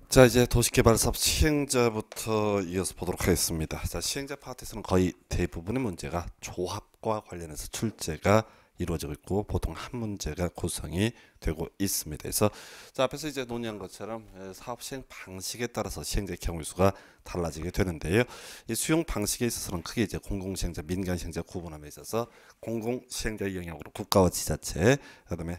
자, 이제 도시개발사업 시행자부터 이어서 보도록 하겠습니다. 자, 시행자 파트에서는 거의 대부분의 문제가 조합과 관련해서 출제가 이루어지고 있고 보통 한 문제가 구성이 되고 있습니다. 그래서 자, 앞에서 이제 논의한 것처럼 사업 시행 방식에 따라서 시행자의 경우 수가 달라지게 되는데요. 이 수용 방식에 있어서는 크게 이제 공공시행자, 민간시행자 구분함에 있어서 공공시행자의 영역으로 국가와 지자체, 그다음에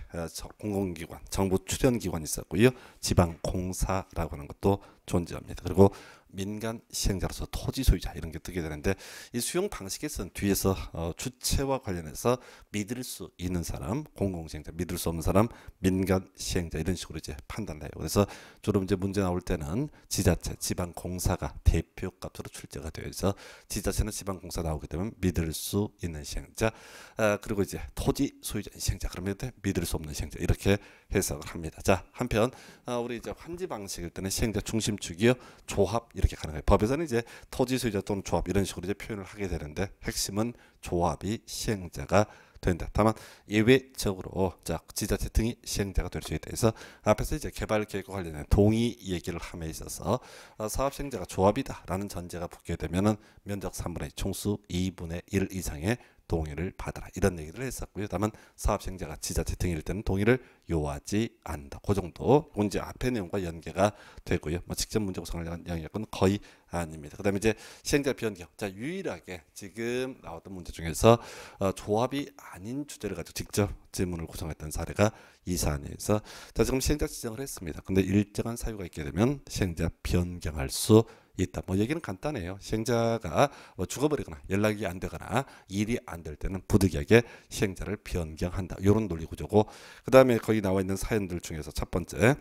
공공기관, 정부 출연기관이 있었고요. 지방공사라고 하는 것도 존재합니다. 그리고 민간 시행자로서 토지 소유자 이런 게 뜨게 되는데 이 수용 방식에서는 뒤에서 주체와 관련해서 믿을 수 있는 사람, 공공시행자, 믿을 수 없는 사람, 민간 시행자 이런 식으로 이제 판단을 해요. 그래서 주로 이제 문제 나올 때는 지자체, 지방공사가 대표값으로 출제가 되어 있어 지자체는 지방공사 나오게 되면 믿을 수 있는 시행자, 그리고 이제 토지 소유자 시행자 그러면 믿을 수 없는 시행자 이렇게 해석을 합니다. 자, 한편 우리 이제 환지 방식일 때는 시행자 중심축이요, 조합 이렇게 가능해요. 법에서는 이제 토지 소유자 또는 조합 이런 식으로 이제 표현을 하게 되는데 핵심은 조합이 시행자가 된다. 다만 예외적으로 자, 지자체 등이 시행자가 될 수 있다. 해서 앞에서 이제 개발 계획과 관련된 동의 얘기를 함에 있어서 사업 시행자가 조합이다라는 전제가 붙게 되면은 면적 3분의 2, 총수 2분의 1 이상의 동의를 받아라 이런 얘기를 했었고요. 다만 사업 시행자가 지자체 등일 때는 동의를 요하지 않는다. 그 정도 이제 앞의 내용과 연계가 되고요. 뭐 직접 문제 구성을 위한 영역은 거의 아닙니다. 그다음에 이제 시행자 변경. 자, 유일하게 지금 나왔던 문제 중에서 조합이 아닌 주제를 가지고 직접 지문을 구성했던 사례가 이 사안에서 자, 지금 시행자 지정을 했습니다. 근데 일정한 사유가 있게 되면 시행자 변경할 수 있다. 뭐 얘기는 간단해요. 시행자가 뭐 죽어버리거나 연락이 안 되거나 일이 안 될 때는 부득이하게 시행자를 변경한다. 이런 논리 구조고, 그 다음에 거기 나와 있는 사연들 중에서 첫 번째,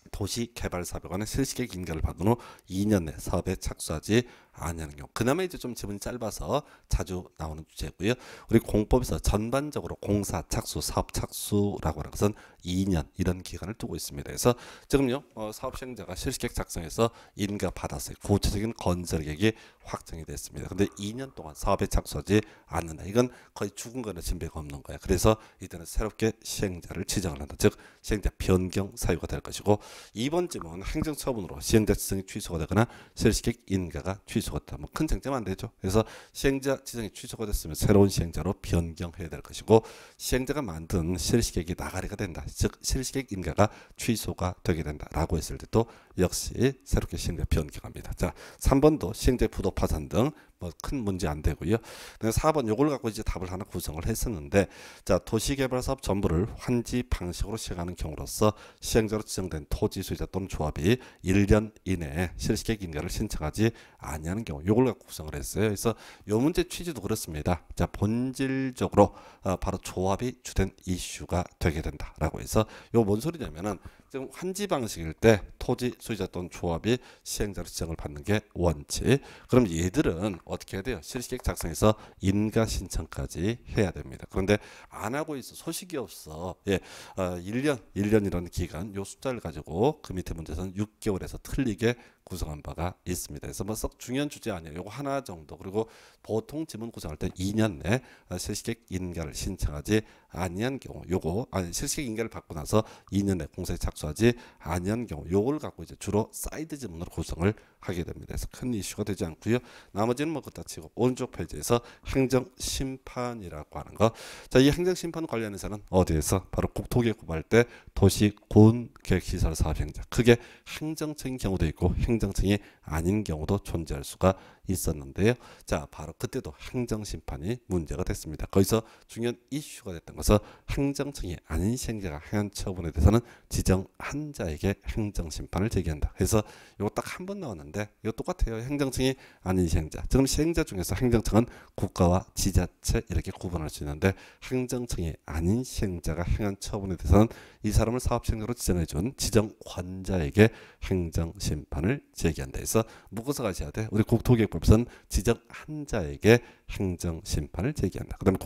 도시개발사업에 실시계획 인가를 받은 후 2년 내 사업에 착수하지 아니하는 경우. 그나마 이제 좀 지문이 짧아서 자주 나오는 주제고요. 우리 공법에서 전반적으로 공사 착수, 사업 착수라고 하는 것은 2년 이런 기간을 두고 있습니다. 그래서 지금요 사업 시행자가 실시계획 작성해서 인가 받았어요. 구체적인 건설 계획이 확정이 됐습니다. 근데 2년 동안 사업에 착수하지 않는다. 이건 거의 죽은 거나 진배가 없는 거야. 그래서 이때는 새롭게 시행자를 지정을 한다. 즉 시행자 변경 사유가 될 것이고, 이번 질문은 행정처분으로 시행자 지정이 취소가 되거나 실시계획 인가가 취소가 됐다. 뭐 큰 쟁점 안 되죠. 그래서 시행자 지정이 취소가 됐으면 새로운 시행자로 변경해야 될 것이고, 시행자가 만든 실시계획이 나가리가 된다. 즉 실시계획 인가가 취소가 되게 된다라고 했을 때도 역시 새롭게 시행자 변경합니다. 자, 3번도 시행자 부도 파산 등 뭐 큰 문제 안 되고요. 4번 요걸 갖고 이제 답을 하나 구성을 했었는데, 자, 도시개발사업 전부를 환지 방식으로 시행하는 경우로서 시행자로 지정된 토지 소유자 또는 조합이 1년 이내에 실시계획 인가를 신청하지 아니하는 경우, 요걸 갖고 구성을 했어요. 그래서 요 문제 취지도 그렇습니다. 자, 본질적으로 바로 조합이 주된 이슈가 되게 된다라고 해서 요 뭔 소리냐면은 지금 환지 방식일 때 토지 소유자 또는 조합이 시행자로 지정을 받는 게 원칙. 그럼 얘들은 어떻게 해야 돼요? 실시계획 작성해서 인가 신청까지 해야 됩니다. 그런데 안 하고 있어. 소식이 없어. 예, 1년이라는 기간, 요 숫자를 가지고 그 밑에 문제에서는 6개월에서 틀리게 구성한 바가 있습니다. 그래서 뭐 썩 중요한 주제 아니에요. 요거 하나 정도. 그리고 보통 지문 구성할 때 2년 내 실시계획 인가를 신청하지 아니한 경우, 요거 실시계획 인가를 받고 나서 2년 내 공사에 착수하지 아니한 경우, 요걸 갖고 이제 주로 사이드 지문으로 구성을 하게 됩니다. 그래서 큰 이슈가 되지 않고요. 나머지는 뭐 그렇다 치고 오른쪽 페이지에서 행정심판이라고 하는 거. 자, 이 행정심판 관련해서는 어디에서 바로 국토계획 구할 때 도시군계획시설 사업행자, 크게 행정청인 경우도 있고 행정청이 아닌 경우도 존재할 수가 있었는데요. 자, 바로 그때도 행정심판이 문제가 됐습니다. 거기서 중요한 이슈가 됐던 것은 행정청이 아닌 시행자가 행한 처분에 대해서는 지정한 자에게 행정심판을 제기한다. 그래서 이거 딱 한 번 나왔는데 이거 똑같아요. 행정청이 아닌 시행자. 지금 시행자 중에서 행정청은 국가와 지자체 이렇게 구분할 수 있는데, 행정청이 아닌 시행자가 행한 처분에 대해서는 이 사람을 사업시행자로 지정해준 지정권자에게 행정심판을 제기한다. 해서 묶어서 가셔야 돼. 우리 국토계획법에서는 지정한 자에게 행정심판을 제기한다. 그 다음에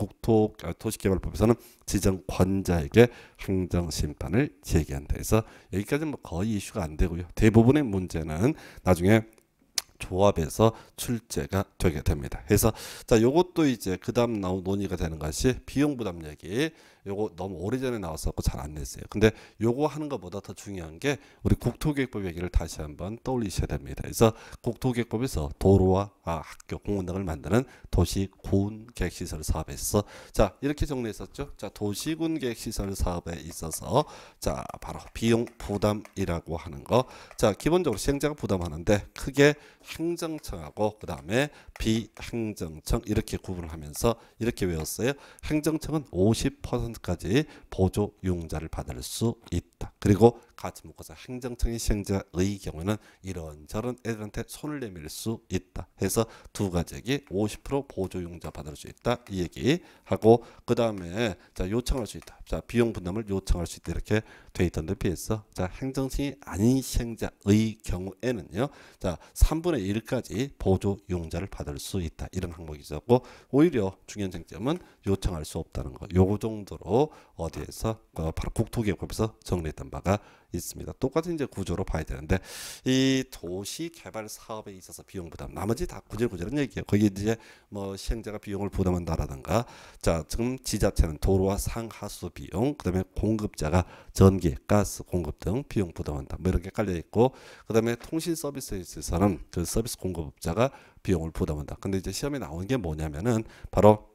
도시개발법에서는 지정권자에게 행정심판을 제기한다. 해서 여기까지는 뭐 거의 이슈가 안 되고요. 대부분의 문제는 나중에 조합에서 출제가 되게 됩니다. 그래서 자, 요것도 이제 그다음 논의가 되는 것이 비용 부담 얘기. 요거 너무 오래전에 나왔었고 잘 안 냈어요. 근데 요거 하는 것보다 더 중요한 게 우리 국토계획법 얘기를 다시 한번 떠올리셔야 됩니다. 그래서 국토계획법에서 도로와 학교, 공원 등을 만드는 도시군계획시설 사업에 있어서 자 이렇게 정리했었죠. 자 도시군 계획시설 사업에 있어서 자 바로 비용 부담이라고 하는 거. 자 기본적으로 시행자가 부담하는데 크게 행정청하고 그 다음에 비행정청 이렇게 구분을 하면서 이렇게 외웠어요. 행정청은 50%까지 보조 융자를 받을 수 있다. 그리고 같이 묶어서 행정청이 시행자의 경우는 이런저런 애들한테 손을 내밀 수 있다. 해서 두 가지 얘기 50% 보조 융자 받을 수 있다. 이 얘기 하고 그 다음에 자 요청할 수 있다. 자 비용 분담을 요청할 수 있다. 이렇게 돼 있던데 비해서 자 행정청이 아닌 시행자의 경우에는요. 자 3분의 1까지 보조 융자를 받을 수 있다. 이런 항목이 있었고 오히려 중요한 쟁점은 요청할 수 없다는 거. 요거 정도로 어디에서 바로 국토계획법에서 정리했던 바가 있습니다. 똑같은 이제 구조로 봐야 되는데 이 도시 개발 사업에 있어서 비용 부담 나머지 다 구질구질한 얘기예요. 거기 이제 뭐 시행자가 비용을 부담한다라든가 자 지금 지자체는 도로와 상하수 비용 그다음에 공급자가 전기, 가스 공급 등 비용 부담한다. 뭐 이렇게 깔려 있고 그다음에 통신 서비스에 있어서는 그 서비스 공급자가 비용을 부담한다. 근데 이제 시험에 나오는 게 뭐냐면은 바로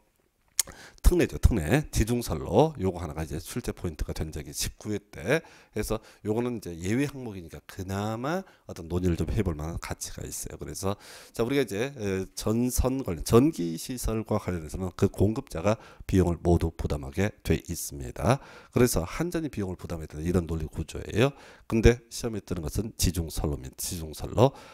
특례죠. 특례. 지중설로 요거 하나가 이제 출제 포인트가 된 적이 19회 때 해서 요거는 이제 예외 항목이니까 그나마 어떤 논의를 좀 해볼 만한 가치가 있어요. 그래서 자 우리가 이제 전선 관련 전기 시설과 관련해서는 그 공급자가 비용을 모두 부담하게 돼 있습니다. 그래서 한전이 비용을 부담해야 되는 이런 논리 구조예요. 근데 시험에 뜨는 것은 지중설로입니다.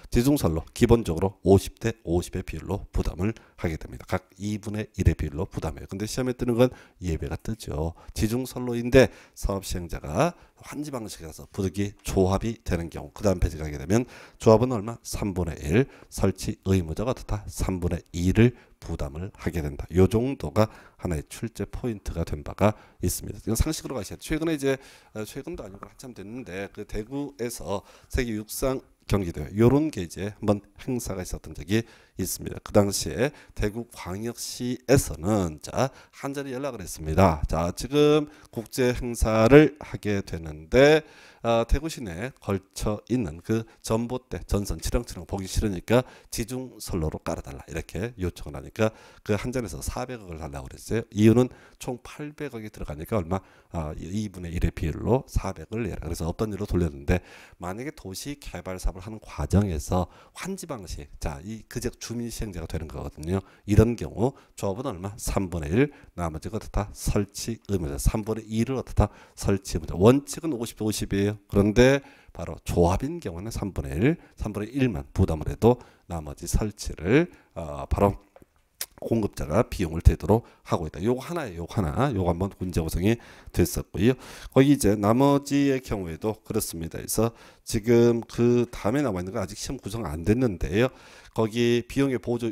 지중설로 기본적으로 50대 50의 비율로 부담을 하게 됩니다. 각 2분의 1의 비율로 부담해요. 근데 시험에 뜨는 건 예외가 뜨죠. 지중설로인데 사업 시행자가 환지 방식이라서 부득이 조합이 되는 경우 그 다음 페이지 가게 되면 조합은 얼마? 3분의 1 설치 의무자가 어떻다? 3분의 2를 부담을 하게 된다. 요 정도가 하나의 출제 포인트가 된 바가 있습니다. 이건 상식으로 가셔야 돼요. 최근에 이제 최근도 아니고 한참 됐는데 그 대구에서 세계 육상 경기대회 요런 게 이제 한번 행사가 있었던 적이 있습니다. 그 당시에 대구광역시에서는 자 한전이 연락을 했습니다. 자 지금 국제 행사를 하게 되는데 대구 시내에 걸쳐 있는 그 전봇대 전선 치렁치렁 보기 싫으니까 지중선로로 깔아달라 이렇게 요청을 하니까 그 한전에서 400억을 달라고 그랬어요. 이유는 총 800억이 들어가니까 얼마 2분의 1의 비율로 400을 내라. 그래서 없던 일로 돌렸는데 만약에 도시 개발 사업을 하는 과정에서 환지 방식 자이 그제 주민 시행자가 되는 거거든요. 이런 경우 조합은 얼마? 3분의 1 나머지가 어떻다? 설치 의무자 3분의 2를 어떻다? 설치 의무자 원칙은 50대 50이에요. 그런데 바로 조합인 경우는 3분의 1 3분의 1만 부담을 해도 나머지 설치를 바로 공급자가 비용을 대도록 하고 있다. 요거 하나예요. 요거 하나. 요거 한번 문제 구성이 됐었고요. 거기 이제 나머지의 경우에도 그렇습니다. 그래서 지금 그 다음에 남아 있는 거 아직 시험 구성 안 됐는데요. 거기 비용의 보조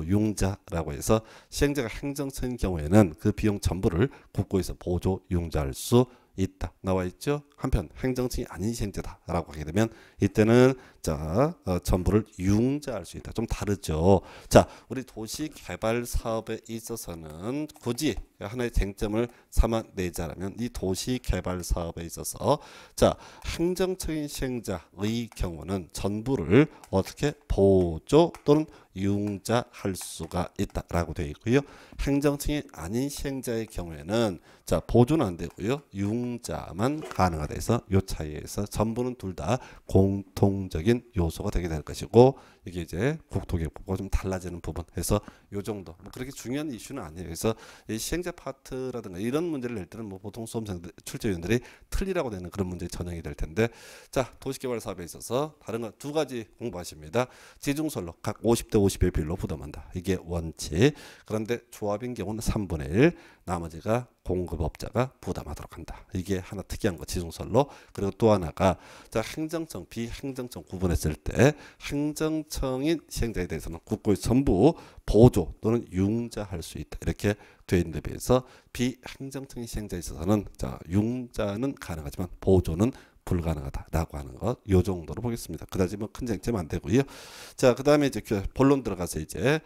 융자라고 해서 시행자가 행정처인 경우에는 그 비용 전부를 국고에서 보조 융자할 수 있다. 나와 있죠. 한편 행정층이 아닌 시행자다라고 하게 되면 이때는 자 전부를 융자할 수 있다. 좀 다르죠. 자 우리 도시 개발 사업에 있어서는 굳이 하나의 쟁점을 삼아내자라면 이 도시 개발 사업에 있어서 자 행정처인 시행자의 경우는 전부를 어떻게 보조 또는 융자할 수가 있다라고 되어 있고요. 행정층이 아닌 시행자의 경우에는 자 보조는 안 되고요. 융자만 가능하다 해서 요 차이에서 전부는 둘 다 공통적인 요소가 되게 될 것이고 이게 이제 국토계획법과 좀 달라지는 부분 해서 요 정도 뭐 그렇게 중요한 이슈는 아니에요. 그래서 이 시행자 파트라든가 이런 문제를 낼 때는 뭐 보통 수험생 출제위원들이 틀리라고 되는 그런 문제 전형이 될 텐데 자 도시개발 사업에 있어서 다른 거 두 가지 공부하십니다. 지중설로 각 50대 50의 비율로 부담한다. 이게 원칙. 그런데 조합인 경우는 3분의 1 나머지가 공급업자가 부담하도록 한다. 이게 하나 특이한 거 지중설로. 그리고 또 하나가 자 행정청 비행정청 구분했을 때 행정청인 시행자에 대해서는 국고에 전부 보조 또는 융자할 수 있다. 이렇게 되어 있는 데 비해서 비행정청인 시행자에 있어서는 자 융자는 가능하지만 보조는 불가능하다라고 하는 것, 요 정도로 보겠습니다. 그다지 뭐 큰 쟁점 안 되고요. 자, 그다음에 이제 본론 들어가서 이제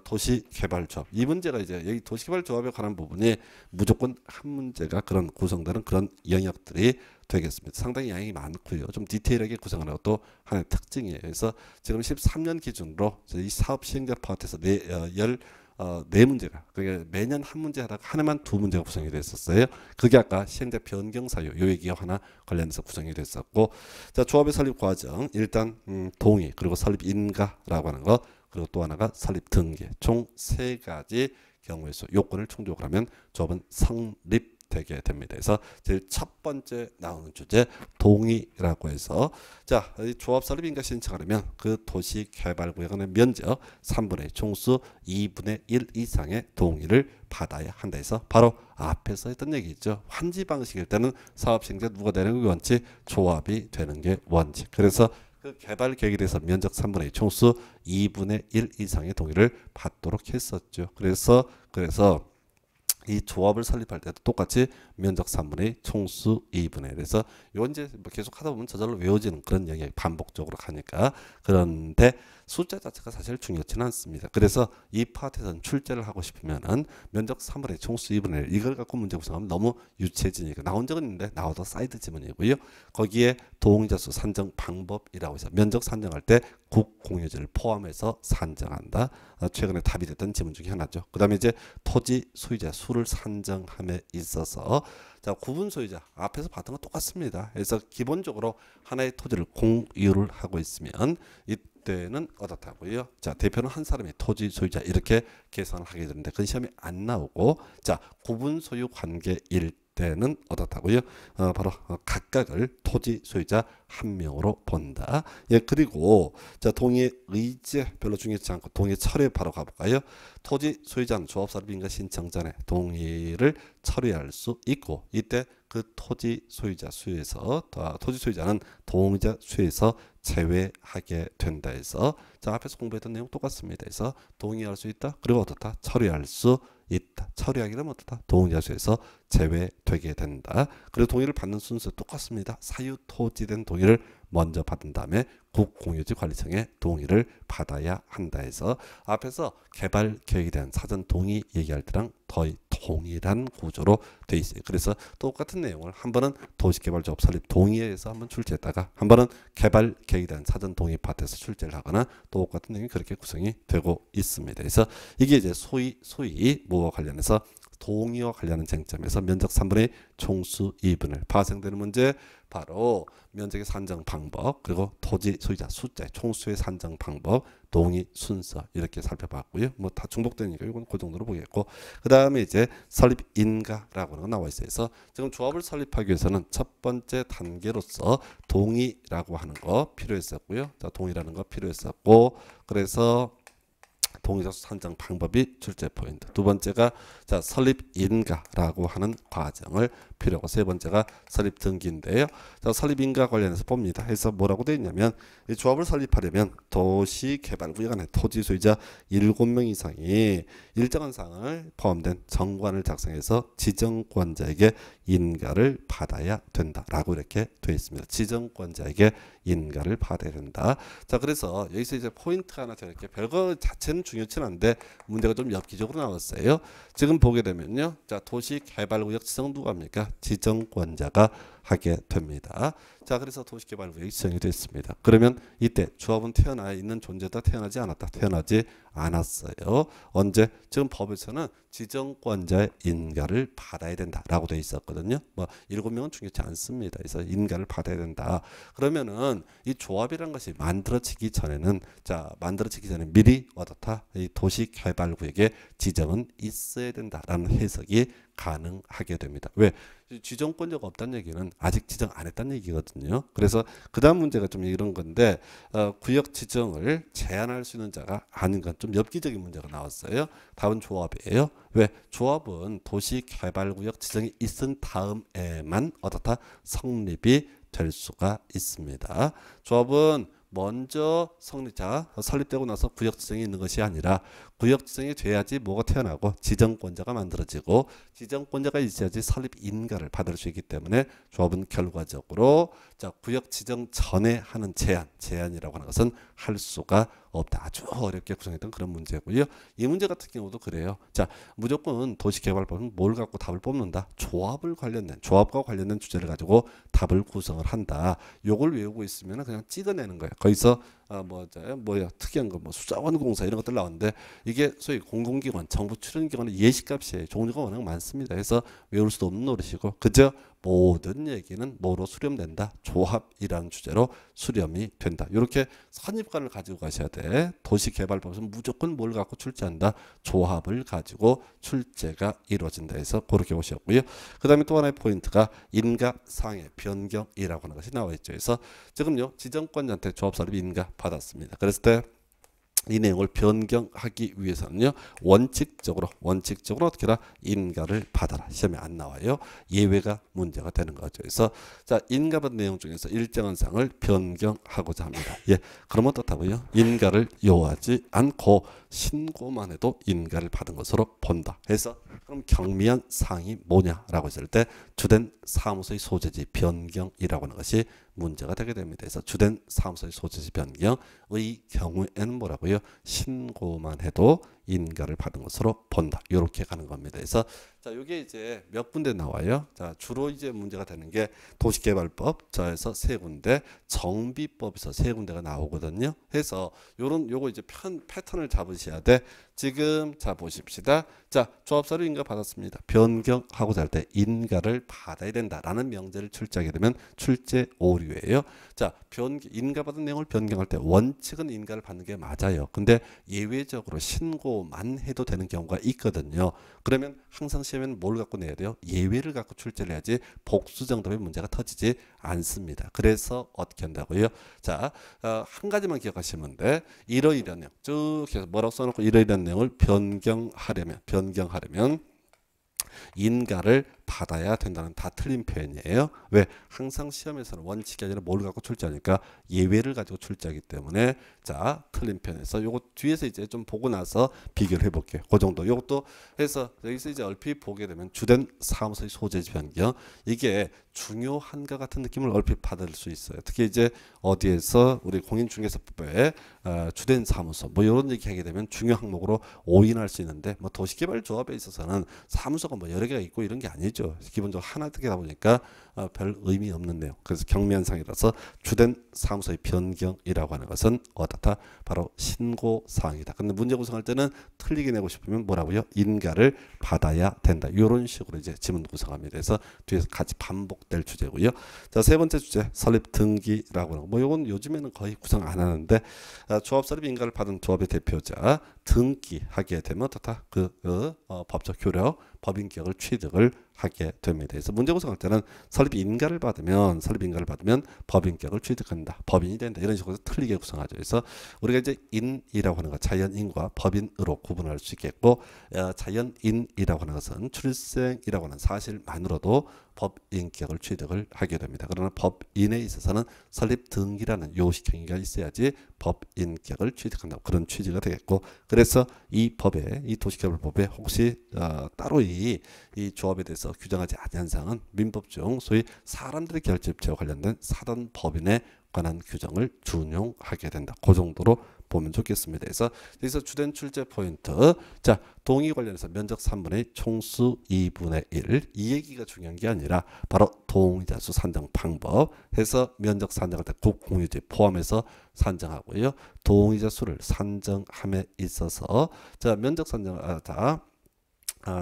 도시개발조합, 이 문제가 이제 여기 도시개발조합에 관한 부분이 무조건 한 문제가 그런 구성되는 그런 영역들이 되겠습니다. 상당히 양이 많고요. 좀 디테일하게 구성하는 것도 하나의 특징이에요. 그래서 지금 13년 기준으로 이 사업 시행자 파트에서 네 문제가, 그게 매년 한 문제 하다가 하나만 두 문제가 구성이 됐었어요. 그게 아까 시행자 변경 사유 요 얘기가 하나 관련해서 구성이 됐었고, 자, 조합의 설립 과정, 일단 동의, 그리고 설립 인가라고 하는 거, 그리고 또 하나가 설립 등기, 총 세 가지 경우에서 요건을 충족을 하면 조합은 성립되게 됩니다. 그래서 제일 첫 번째 나오는 주제 동의라고 해서, 자, 이 조합 설립 인가 신청하려면 그 도시 개발 구역의 면적 3분의 총수 2분의 1 이상의 동의를 받아야 한다 해서 바로 앞에서 했던 얘기죠. 환지 방식일 때는 사업 시행자 누가 되는 게 원칙, 조합이 되는 게 원칙. 그래서 그 개발 계획에 대해서 면적 3분의 2 총수 2분의 1 이상의 동의를 받도록 했었죠. 그래서 이 조합을 설립할 때도 똑같이 면적 3분의 2 총수 2분의 1. 그래서 요 이제 뭐 계속 하다 보면 저절로 외워지는 그런 영역이 반복적으로 가니까. 그런데 숫자 자체가 사실 중요치는 않습니다. 그래서 이 파트에서는 출제를 하고 싶으면은 면적 3분의 2 총수 2분의 1 이걸 갖고 문제 구성하면 너무 유치해지니까, 나온 적은 있는데 나와도 사이드 지문이고요. 거기에 동의자 수 산정 방법이라고 해서 면적 산정할 때 국공유지를 포함해서 산정한다. 최근에 답이 됐던 지문 중에 하나죠. 그 다음에 이제 토지 소유자 수를 산정함에 있어서, 자, 구분 소유자 앞에서 봤던 거 똑같습니다. 그래서 기본적으로 하나의 토지를 공유를 하고 있으면 이때는 어떻다고요? 자, 대표는 한 사람이 토지 소유자 이렇게 계산을 하게 되는데 그건 시험에 안 나오고, 자, 구분 소유 관계일 때는 어떻다고요? 바로 각각을 토지 소유자 한 명으로 본다. 예, 그리고 자, 동의 의제 별로 중요하지 않고 동의 철회 바로 가볼까요? 토지 소유자는 조합설립인가 신청 전에 동의를 철회할 수 있고, 이때 그 토지 소유자 수에서 토지 소유자는 동의자 수에서 제외하게 된다 해서, 자, 앞에서 공부했던 내용 똑같습니다. 그래서 동의할 수 있다. 그리고 어떻다? 철회할 수 있다. 처리하게 되면 어떻다? 동의자 수에서 제외되게 된다. 그리고 동의를 받는 순서 똑같습니다. 사유 토지된 동의를 먼저 받은 다음에 국공유지 관리청의 동의를 받아야 한다 해서, 앞에서 개발 계획에 대한 사전 동의 얘기할 때랑 거의 동일한 구조로 돼 있어요. 그래서 똑같은 내용을 한 번은 도시개발조합 설립 동의에서 한번 출제했다가 한 번은 개발 계획에 대한 사전 동의 파트에서 출제를 하거나 똑같은 내용이 그렇게 구성이 되고 있습니다. 그래서 이게 이제 소위 뭐와 관련해서 동의와 관련한 쟁점에서 면적 3분의 총수 2분을 파생되는 문제, 바로 면적의 산정 방법, 그리고 토지 소유자 숫자 총수의 산정 방법, 동의 순서 이렇게 살펴봤고요. 뭐 다 중복되니까 이건 그 정도로 보겠고, 그 다음에 이제 설립 인가라고 하는 거 나와 있어요. 그래서 지금 조합을 설립하기 위해서는 첫 번째 단계로서 동의라고 하는 거 필요했었고요. 자, 동의라는 거 필요했었고, 그래서 동의자 수 산정 방법이 출제 포인트. 두 번째가 자, 설립 인가라고 하는 과정을 필요하고, 세 번째가 설립 등기인데요. 자, 설립 인가 관련해서 봅니다. 해서 뭐라고 되어 있냐면, 이 조합을 설립하려면 도시개발구역 안에 토지 소유자 7명 이상이 일정한 사항을 포함된 정관을 작성해서 지정권자에게 인가를 받아야 된다라고 이렇게 되어 있습니다. 지정권자에게 인가를 받아야 된다. 자, 그래서 여기서 이제 포인트 하나 이렇게, 별거 자체는 중요치는 않은데 문제가 좀 엽기적으로 나왔어요. 지금 보게 되면요, 자, 도시개발구역 지정 누가 합니까? 지정권자가 하게 됩니다. 자, 그래서 도시개발구역이 지정이 됐습니다. 그러면 이때 조합은 태어나 있는 존재다, 태어나지 않았다? 태어나지 않았어요. 언제? 지금 법에서는 지정권자의 인가를 받아야 된다라고 되어 있었거든요. 뭐 7명은 중요치 않습니다. 그래서 인가를 받아야 된다. 그러면은 이 조합이라는 것이 만들어지기 전에는, 자, 만들어지기 전에 미리 어떻다? 이 도시개발구역에 지정은 있어야 된다라는 해석이 가능하게 됩니다. 왜? 지정권자가 없다는 얘기는 아직 지정 안 했다는 얘기거든요. 그래서 그 다음 문제가 좀 이런 건데, 구역 지정을 제한할 수 있는 자가 아닌 건 좀 엽기적인 문제가 나왔어요. 답은 조합이에요. 왜? 조합은 도시개발구역 지정이 있은 다음에만 어떻다? 성립이 될 수가 있습니다. 조합은 먼저 설립되고 나서 구역지정이 있는 것이 아니라 구역지정이 돼야지 뭐가 태어나고 지정권자가 만들어지고 지정권자가 있어야지 설립 인가를 받을 수 있기 때문에 조합은 결과적으로 자 구역지정 전에 하는 제한이라고 하는 것은 할 수가 없다. 아주 어렵게 구성했던 그런 문제고요. 이 문제 같은 경우도 그래요. 자 무조건 도시개발법은 뭘 갖고 답을 뽑는다. 조합과 관련된 주제를 가지고 답을 구성을 한다. 요걸 외우고 있으면 그냥 찍어내는 거예요. 거기서 특이한 거 뭐 수자원 공사 이런 것들 나오는데 이게 소위 공공기관, 정부 출연기관의 예시값이에요. 종류가 워낙 많습니다. 그래서 외울 수도 없는 노릇이고 그저 모든 얘기는 뭐로 수렴된다? 조합이라는 주제로 수렴이 된다. 이렇게 선입관을 가지고 가셔야 돼. 도시개발법에서 무조건 뭘 갖고 출제한다? 조합을 가지고 출제가 이루어진다 해서 그렇게 보셨고요. 그 다음에 또 하나의 포인트가 인가상의 변경이라고 하는 것이 나와 있죠. 그래서 지금요 지정권자한테 조합 설립 인가 받았습니다. 그랬을 때 이 내용을 변경하기 위해서는요 원칙적으로 어떻게 해라 인가를 받아라. 시험에 안 나와요. 예외가 문제가 되는 거죠. 그래서 자 인가받은 내용 중에서 일정한 사항을 변경하고자 합니다. 예, 그러면 어떻다고요? 인가를 요하지 않고 신고만 해도 인가를 받은 것으로 본다. 해서 그럼 경미한 사항이 뭐냐라고 했을 때 주된 사무소의 소재지 변경이라고 하는 것이 문제가 되게 됩니다. 그래서 주된 사무소의 소재지 변경의 경우에는 뭐라고요? 신고만 해도 인가를 받은 것으로 본다. 이렇게 가는 겁니다. 그래서 자, 이게 이제 몇 군데 나와요. 자, 주로 이제 문제가 되는 게 도시개발법, 자에서 세 군데, 정비법에서 세 군데가 나오거든요. 해서 요거 이제 패턴을 잡으셔야 돼. 지금 자 보십시다. 자, 조합서를 인가 받았습니다. 변경하고자 할 때 인가를 받아야 된다라는 명제를 출제하게 되면 출제 오류예요. 자, 인가 받은 내용을 변경할 때 원칙은 인가를 받는 게 맞아요. 근데 예외적으로 신고만 해도 되는 경우가 있거든요. 그러면 항상 시험에는 뭘 갖고 내야 돼요? 예외를 갖고 출제를 해야지 복수정답의 문제가 터지지 않습니다. 그래서 어떻게 한다고요? 자, 한 가지만 기억하시면 돼. 이러이러한 내용 쭉 해서 뭐라고 써놓고 이러이러한 내용을 변경하려면 인가를 받아야 된다는 다 틀린 표현이에요. 왜? 항상 시험에서는 원칙이 아니라 뭘 갖고 출제하니까 예외를 가지고 출제하기 때문에 자 틀린 표현에서 요거 뒤에서 이제 좀 보고 나서 비교를 해볼게요. 그 정도. 요것도 해서 여기서 이제 얼핏 보게 되면 주된 사무소의 소재지 변경 이게 중요한가 같은 느낌을 얼핏 받을 수 있어요. 특히 이제 어디에서 우리 공인중개사법에 주된 사무소 뭐 이런 얘기 하게 되면 중요 항목으로 오인할 수 있는데 뭐 도시개발 조합에 있어서는 사무소가 뭐 여러 개가 있고 이런 게 아니죠. 기본적으로 하나 뜨게다 보니까 별 의미 없는 내용. 그래서 경미한상이라서 주된 사무소의 변경이라고 하는 것은 어떻다? 바로 신고사항이다. 근데 문제 구성할 때는 틀리게 내고 싶으면 뭐라고요? 인가를 받아야 된다. 이런 식으로 이제 지문 구성합니다. 그래서 뒤에서 같이 반복될 주제고요. 자, 세 번째 주제 설립 등기라고 하는 거. 뭐 이건 요즘에는 거의 구성 안 하는데 조합 설립 인가를 받은 조합의 대표자 등기하게 되면 어떻다? 법적 효력, 법인격을 취득을 하게 됩니다. 그래서 문제 구성할 때는 설립 인가를 받으면 법인격을 취득한다. 법인이 된다. 이런 식으로 틀리게 구성하죠. 그래서 우리가 이제 인이라고 하는 것 자연인과 법인으로 구분할 수 있겠고 자연인이라고 하는 것은 출생이라고 하는 사실만으로도 법인격을 취득을 하게 됩니다. 그러나 법인에 있어서는 설립 등기라는 요식 행위가 있어야지 법인격을 취득한다. 그런 취지가 되겠고 그래서 이 법에 이 도시개발법에 혹시 따로 이 조합에 대해서 규정하지 않은 사항은 민법 중 소위 사람들의 결집체와 관련된 사단법인에 관한 규정을 준용하게 된다. 그 정도로 보면 좋겠습니다. 그래서 여기서 주된 출제 포인트 자 동의 관련해서 면적 3분의 총수 2분의 1 이 얘기가 중요한 게 아니라 바로 동의자 수 산정 방법 해서 면적 산정할 때 국공유지 포함해서 산정하고요. 동의자 수를 산정함에 있어서 자 면적 산정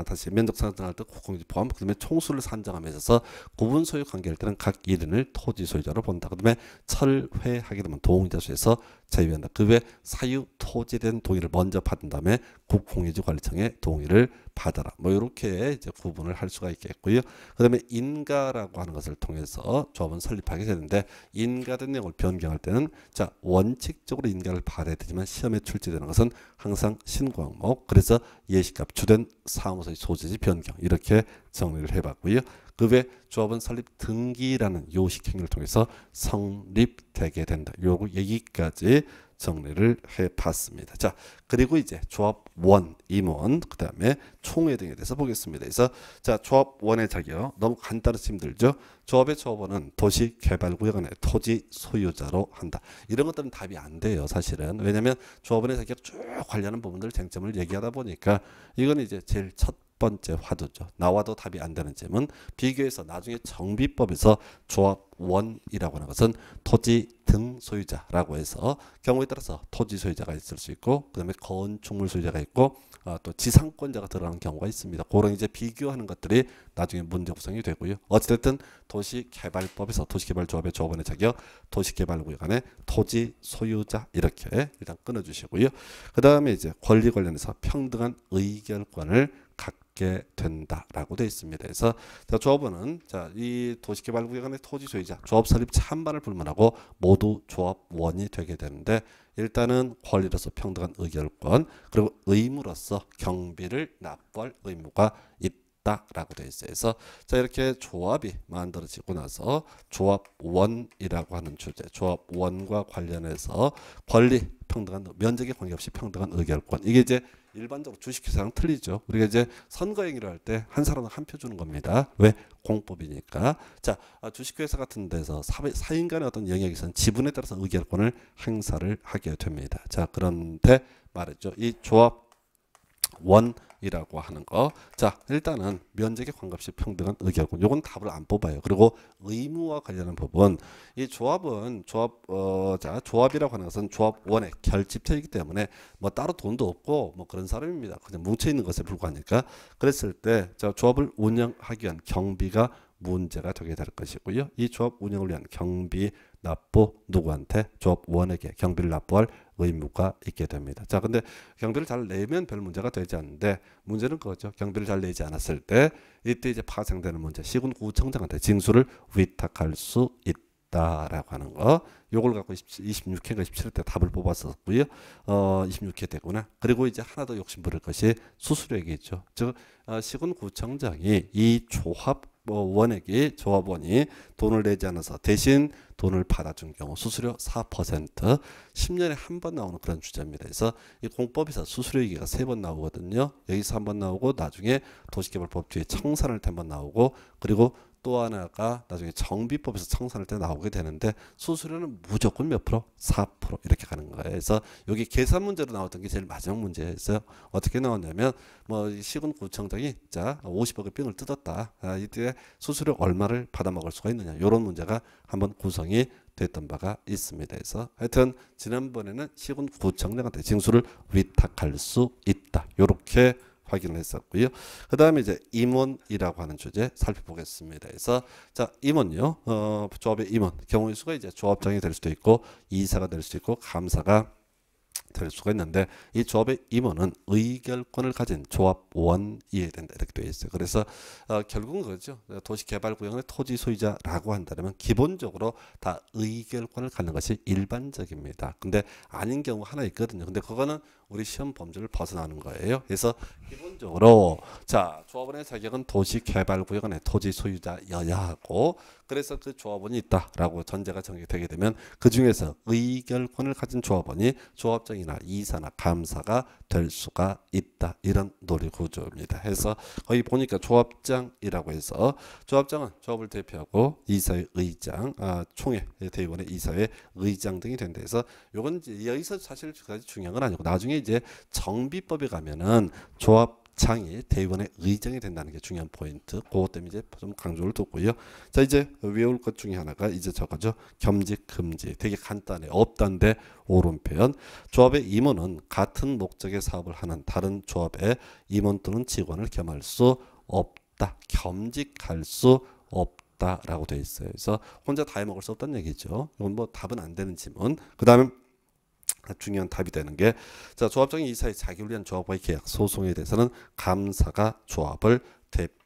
다시 면적 산정할 때 국공유지 포함 그다음에 총수를 산정함에 있어서 구분 소유 관계일 때는 각 1인을 토지 소유자로 본다. 그다음에 철회하게 되면 동의자 수에서 제외한다. 그 외 사유 토지에 대한 동의를 먼저 받은 다음에 국공유지관리청의 동의를 받아라. 뭐 이렇게 이제 구분을 할 수가 있겠고요. 그다음에 인가라고 하는 것을 통해서 조합은 설립하게 되는데 인가된 내용을 변경할 때는 자 원칙적으로 인가를 받아야 되지만 시험에 출제되는 것은 항상 신고 항목 그래서 예시값 주된 사무소의 소재지 변경 이렇게 정리를 해봤고요. 그 외 조합은 설립 등기라는 요식 행위를 통해서 성립되게 된다. 요 얘기까지 정리를 해봤습니다. 자, 그리고 이제 조합원, 임원, 그 다음에 총회 등에 대해서 보겠습니다. 그래서 자, 조합원의 자격 너무 간단해서 힘들죠. 조합의 조합원은 도시개발구역 안에 토지 소유자로 한다. 이런 것들은 답이 안 돼요, 사실은. 왜냐하면 조합원의 자격 쭉 관련한 부분들 쟁점을 얘기하다 보니까 이건 이제 제일 첫 번째 화두죠. 나와도 답이 안 되는 점은 비교해서 나중에 정비법에서 조합원이라고 하는 것은 토지 등 소유자라고 해서 경우에 따라서 토지 소유자가 있을 수 있고 그 다음에 건축물 소유자가 있고 또 지상권자가 들어가는 경우가 있습니다. 그런 이제 비교하는 것들이 나중에 문제 구성이 되고요. 어찌됐든 도시개발법에서 도시개발조합의 조합원의 자격, 도시개발구역 안에 토지 소유자 이렇게 일단 끊어주시고요. 그 다음에 이제 권리 관련해서 평등한 의결권을 갖게 된다라고 되어 있습니다. 그래서 자, 조합원은 자, 이 도시개발구역 안의 토지 소유자, 조합 설립 찬반을 불문하고 모두 조합원이 되게 되는데 일단은 권리로서 평등한 의결권 그리고 의무로서 경비를 납부할 의무가 있다라고 되어 있어요. 그래서 자, 이렇게 조합이 만들어지고 나서 조합원이라고 하는 주제, 조합원과 관련해서 권리 평등한 면적에 관계없이 평등한 의결권 이게 이제 일반적으로 주식회사랑 틀리죠. 우리가 이제 선거행위를 할 때 한 사람은 한 표 주는 겁니다. 왜? 공법이니까. 자, 주식회사 같은 데서 사인 간의 어떤 영역이 있는 지분에 따라서 의결권을 행사를 하게 됩니다. 자, 그런데 말했죠. 이 조합원이라고 하는 거. 자, 일단은 면적에 관계없이 평등한 의결권. 요건 답을 안 뽑아요. 그리고 의무와 관련한 부분. 이 조합은 조합이라고 하는 것은 조합원의 결집체이기 때문에 뭐 따로 돈도 없고 뭐 그런 사람입니다. 그냥 뭉쳐 있는 것에 불과하니까. 그랬을 때 자, 조합을 운영하기 위한 경비가 문제가 되게 될 것이고요. 이 조합 운영을 위한 경비 납부 누구한테? 조합원에게 경비를 납부할 의무가 있게 됩니다. 자, 근데 경비를 잘 내면 별 문제가 되지 않는데 문제는 그거죠. 경비를 잘 내지 않았을 때 이때 이제 파생되는 문제. 시군구청장한테 징수를 위탁할 수 있다라고 하는 거. 요걸 갖고 26회가 27회 때 답을 뽑았었고요. 26회 때구나. 그리고 이제 하나 더 욕심 부릴 것이 수수료액이죠. 즉 시군구청장이 이 조합원에게 조합원이 돈을 내지 않아서 대신 돈을 받아준 경우 수수료 4% 10년에 한 번 나오는 그런 주제입니다. 그래서 이 공법에서 수수료 얘기가 3번 나오거든요. 여기서 한 번 나오고 나중에 도시개발법 뒤에 청산할 때 한 번 나오고 그리고 또 하나가 나중에 정비법에서 청산할 때 나오게 되는데 수수료는 무조건 몇 프로? 4% 이렇게 가는 거예요. 그래서 여기 계산 문제로 나왔던 게 제일 마지막 문제였어요. 어떻게 나왔냐면 뭐 시군구청장이 자 50억의 병을 뜯었다. 이때 수수료 얼마를 받아먹을 수가 있느냐. 이런 문제가 한번 구성이 됐던 바가 있습니다. 그래서 하여튼 지난번에는 시군구청장한테 징수를 위탁할 수 있다. 이렇게 확인을 했었고요. 그 다음에 이제 임원이라고 하는 주제 살펴보겠습니다. 그래서 자, 임원요. 조합의 임원 경우의 수가 이제 조합장이 될 수도 있고 이사가 될 수도 있고 감사가 될 수가 있는데 이 조합의 임원은 의결권을 가진 조합원이어야 된다 이렇게 되어 있어요. 그래서 결국은 그렇죠. 도시개발구역의 토지 소유자라고 한다면 기본적으로 다 의결권을 갖는 것이 일반적입니다. 근데 아닌 경우 하나 있거든요. 근데 그거는 우리 시험 범주를 벗어나는 거예요. 그래서 기본적으로 자, 조합원의 자격은 도시개발구역 안에 토지 소유자여야 하고 그래서 그 조합원이 있다라고 전제가 정립되게 되면 그 중에서 의결권을 가진 조합원이 조합장이나 이사나 감사가 될 수가 있다. 이런 논리 구조입니다. 해서 거기 보니까 조합장이라고 해서 조합장은 조합을 대표하고 이사회 의장, 총회 대의원의 이사회 의장 등이 된다 해서 요건 이제 여기서 사실 중요한 건 아니고 나중에 이제 정비법에 가면은 조합장이 대의원의 의장이 된다는 게 중요한 포인트. 그것 때문에 이제 좀 강조를 뒀고요. 자, 이제 외울 것 중에 하나가 이제 저거죠. 겸직 금지. 되게 간단해. 없단데 옳은 표현. 조합의 임원은 같은 목적의 사업을 하는 다른 조합의 임원 또는 직원을 겸할 수 없다. 겸직할 수 없다. 라고 되어 있어요. 그래서 혼자 다 해먹을 수 없다는 얘기죠. 이건 뭐 답은 안 되는 지문. 그 다음에 중요한 답이 되는 게 자, 조합장이 이사의 자기를 위한 조합과의 계약 소송에 대해서는 감사가 조합을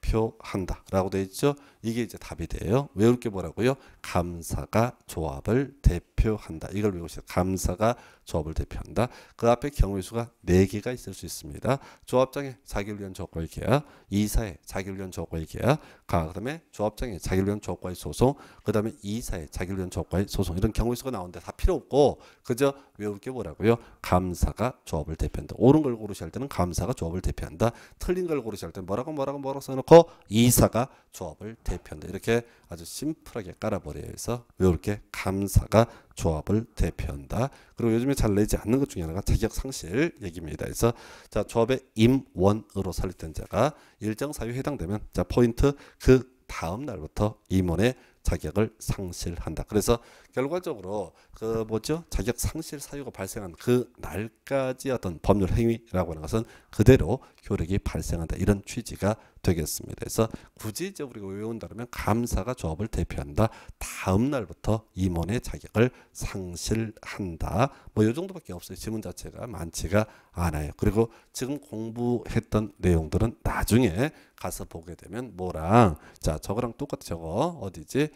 대표한다 라고 되어 있죠. 이게 이제 답이 돼요. 외울 게 뭐라고요? 감사가 조합을 대표한다. 이걸 외우시죠. 감사가 조합을 대표한다. 그 앞에 경우의 수가 4개가 있을 수 있습니다. 조합장애 자기를 위한 조합과의 계약, 이사회 자기를 위한 조합과의 계약, 그 다음에 조합장애 자기를 위한 조합과의 소송, 그 다음에 이사회 자기를 위한 조합과의 소송. 이런 경우의 수가 나오는데 다 필요 없고 그저 외울 게 뭐라고요? 감사가 조합을 대표한다. 옳은 걸 고르셔야 할 때는 감사가 조합을 대표한다. 틀린 걸 고르셔야 할 때는 뭐라고 써놓고 이사가 조합을 대표한다. 이렇게 아주 심플하게 깔아버려야 해서 외울 게 감사가 조합을 대표한다. 그리고 요즘에 잘 내지 않는 것 중에 하나가 자격 상실 얘기입니다. 그래서 자, 조합의 임원으로 설립된 자가 일정 사유에 해당되면 자, 포인트 그 다음 날부터 임원의 자격을 상실한다. 그래서 결과적으로 그 뭐죠? 자격 상실 사유가 발생한 그 날까지 어떤 법률 행위라고 하는 것은 그대로 효력이 발생한다. 이런 취지가 되겠습니다. 그래서 굳이 이제 우리가 외운다면 감사가 조합을 대표한다. 다음 날부터 임원의 자격을 상실한다. 뭐 이 정도밖에 없어요. 지문 자체가 많지가 않아요. 그리고 지금 공부했던 내용들은 나중에 가서 보게 되면 뭐랑 자 저거랑 똑같이 저거 어디지?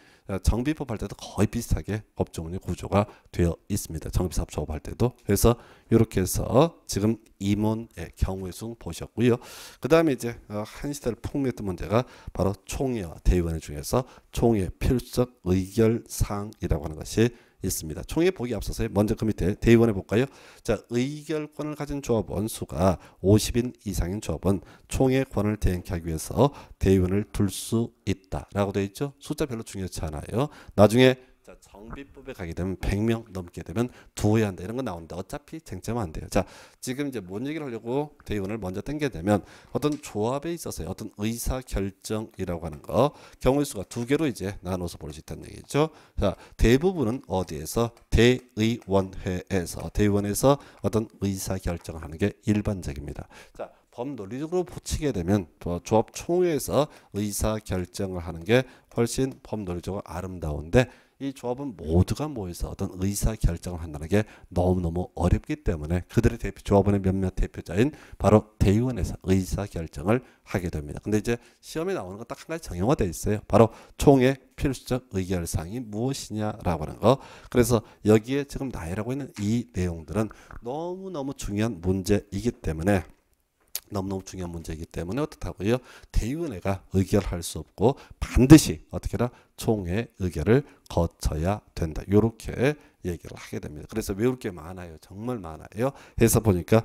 정비법 할 때도 거의 비슷하게 법조문의 구조가 되어 있습니다. 정비사업 조합할 때도. 그래서 이렇게 해서 지금 임원의 경우의 수 보셨고요. 그 다음에 이제 한 시대를 풍미했던 문제가 바로 총회와 대의원회 중에서 총회 필수적 의결사항이라고 하는 것이 있습니다. 총회 보기 앞서서 먼저 그 밑에 대의원회 볼까요? 자, 의결권을 가진 조합원 수가 50인 이상인 조합원 총회 권을 대행하기 위해서 대의원을 둘 수 있다라고 되어 있죠. 숫자 별로 중요치 않아요. 나중에 자, 정비법에 가게 되면 100명 넘게 되면 두어야 한다. 이런 거 나오는데 어차피 쟁점 안 돼요. 자, 지금 이제 뭔 얘기를 하려고 대의원을 먼저 당겨내면 어떤 조합에 있어서 어떤 의사 결정이라고 하는 거 경우의 수가 2개로 이제 나눠서 볼 수 있다는 얘기죠. 자, 대부분은 어디에서 대의원회에서 대의원에서 어떤 의사 결정을 하는 게 일반적입니다. 자, 법 논리적으로 붙이게 되면 조합 총회에서 의사 결정을 하는 게 훨씬 법 논리적으로 아름다운데 이 조합은 모두가 모여서 어떤 의사 결정을 한다는 게 너무너무 어렵기 때문에 그들의 대표 조합원의 몇몇 대표자인 바로 대의원에서 의사 결정을 하게 됩니다. 근데 이제 시험에 나오는 거 딱 한 가지 정형화되어 있어요. 바로 총회 필수적 의결사항이 무엇이냐라고 하는 거. 그래서 여기에 지금 나열하고 있는 이 내용들은 너무너무 중요한 문제이기 때문에 어떻다고요? 대의원회가 의결할 수 없고 반드시 어떻게 해라? 총회 의결을 거쳐야 된다. 이렇게 얘기를 하게 됩니다. 그래서 외울 게 많아요. 정말 많아요. 해서 보니까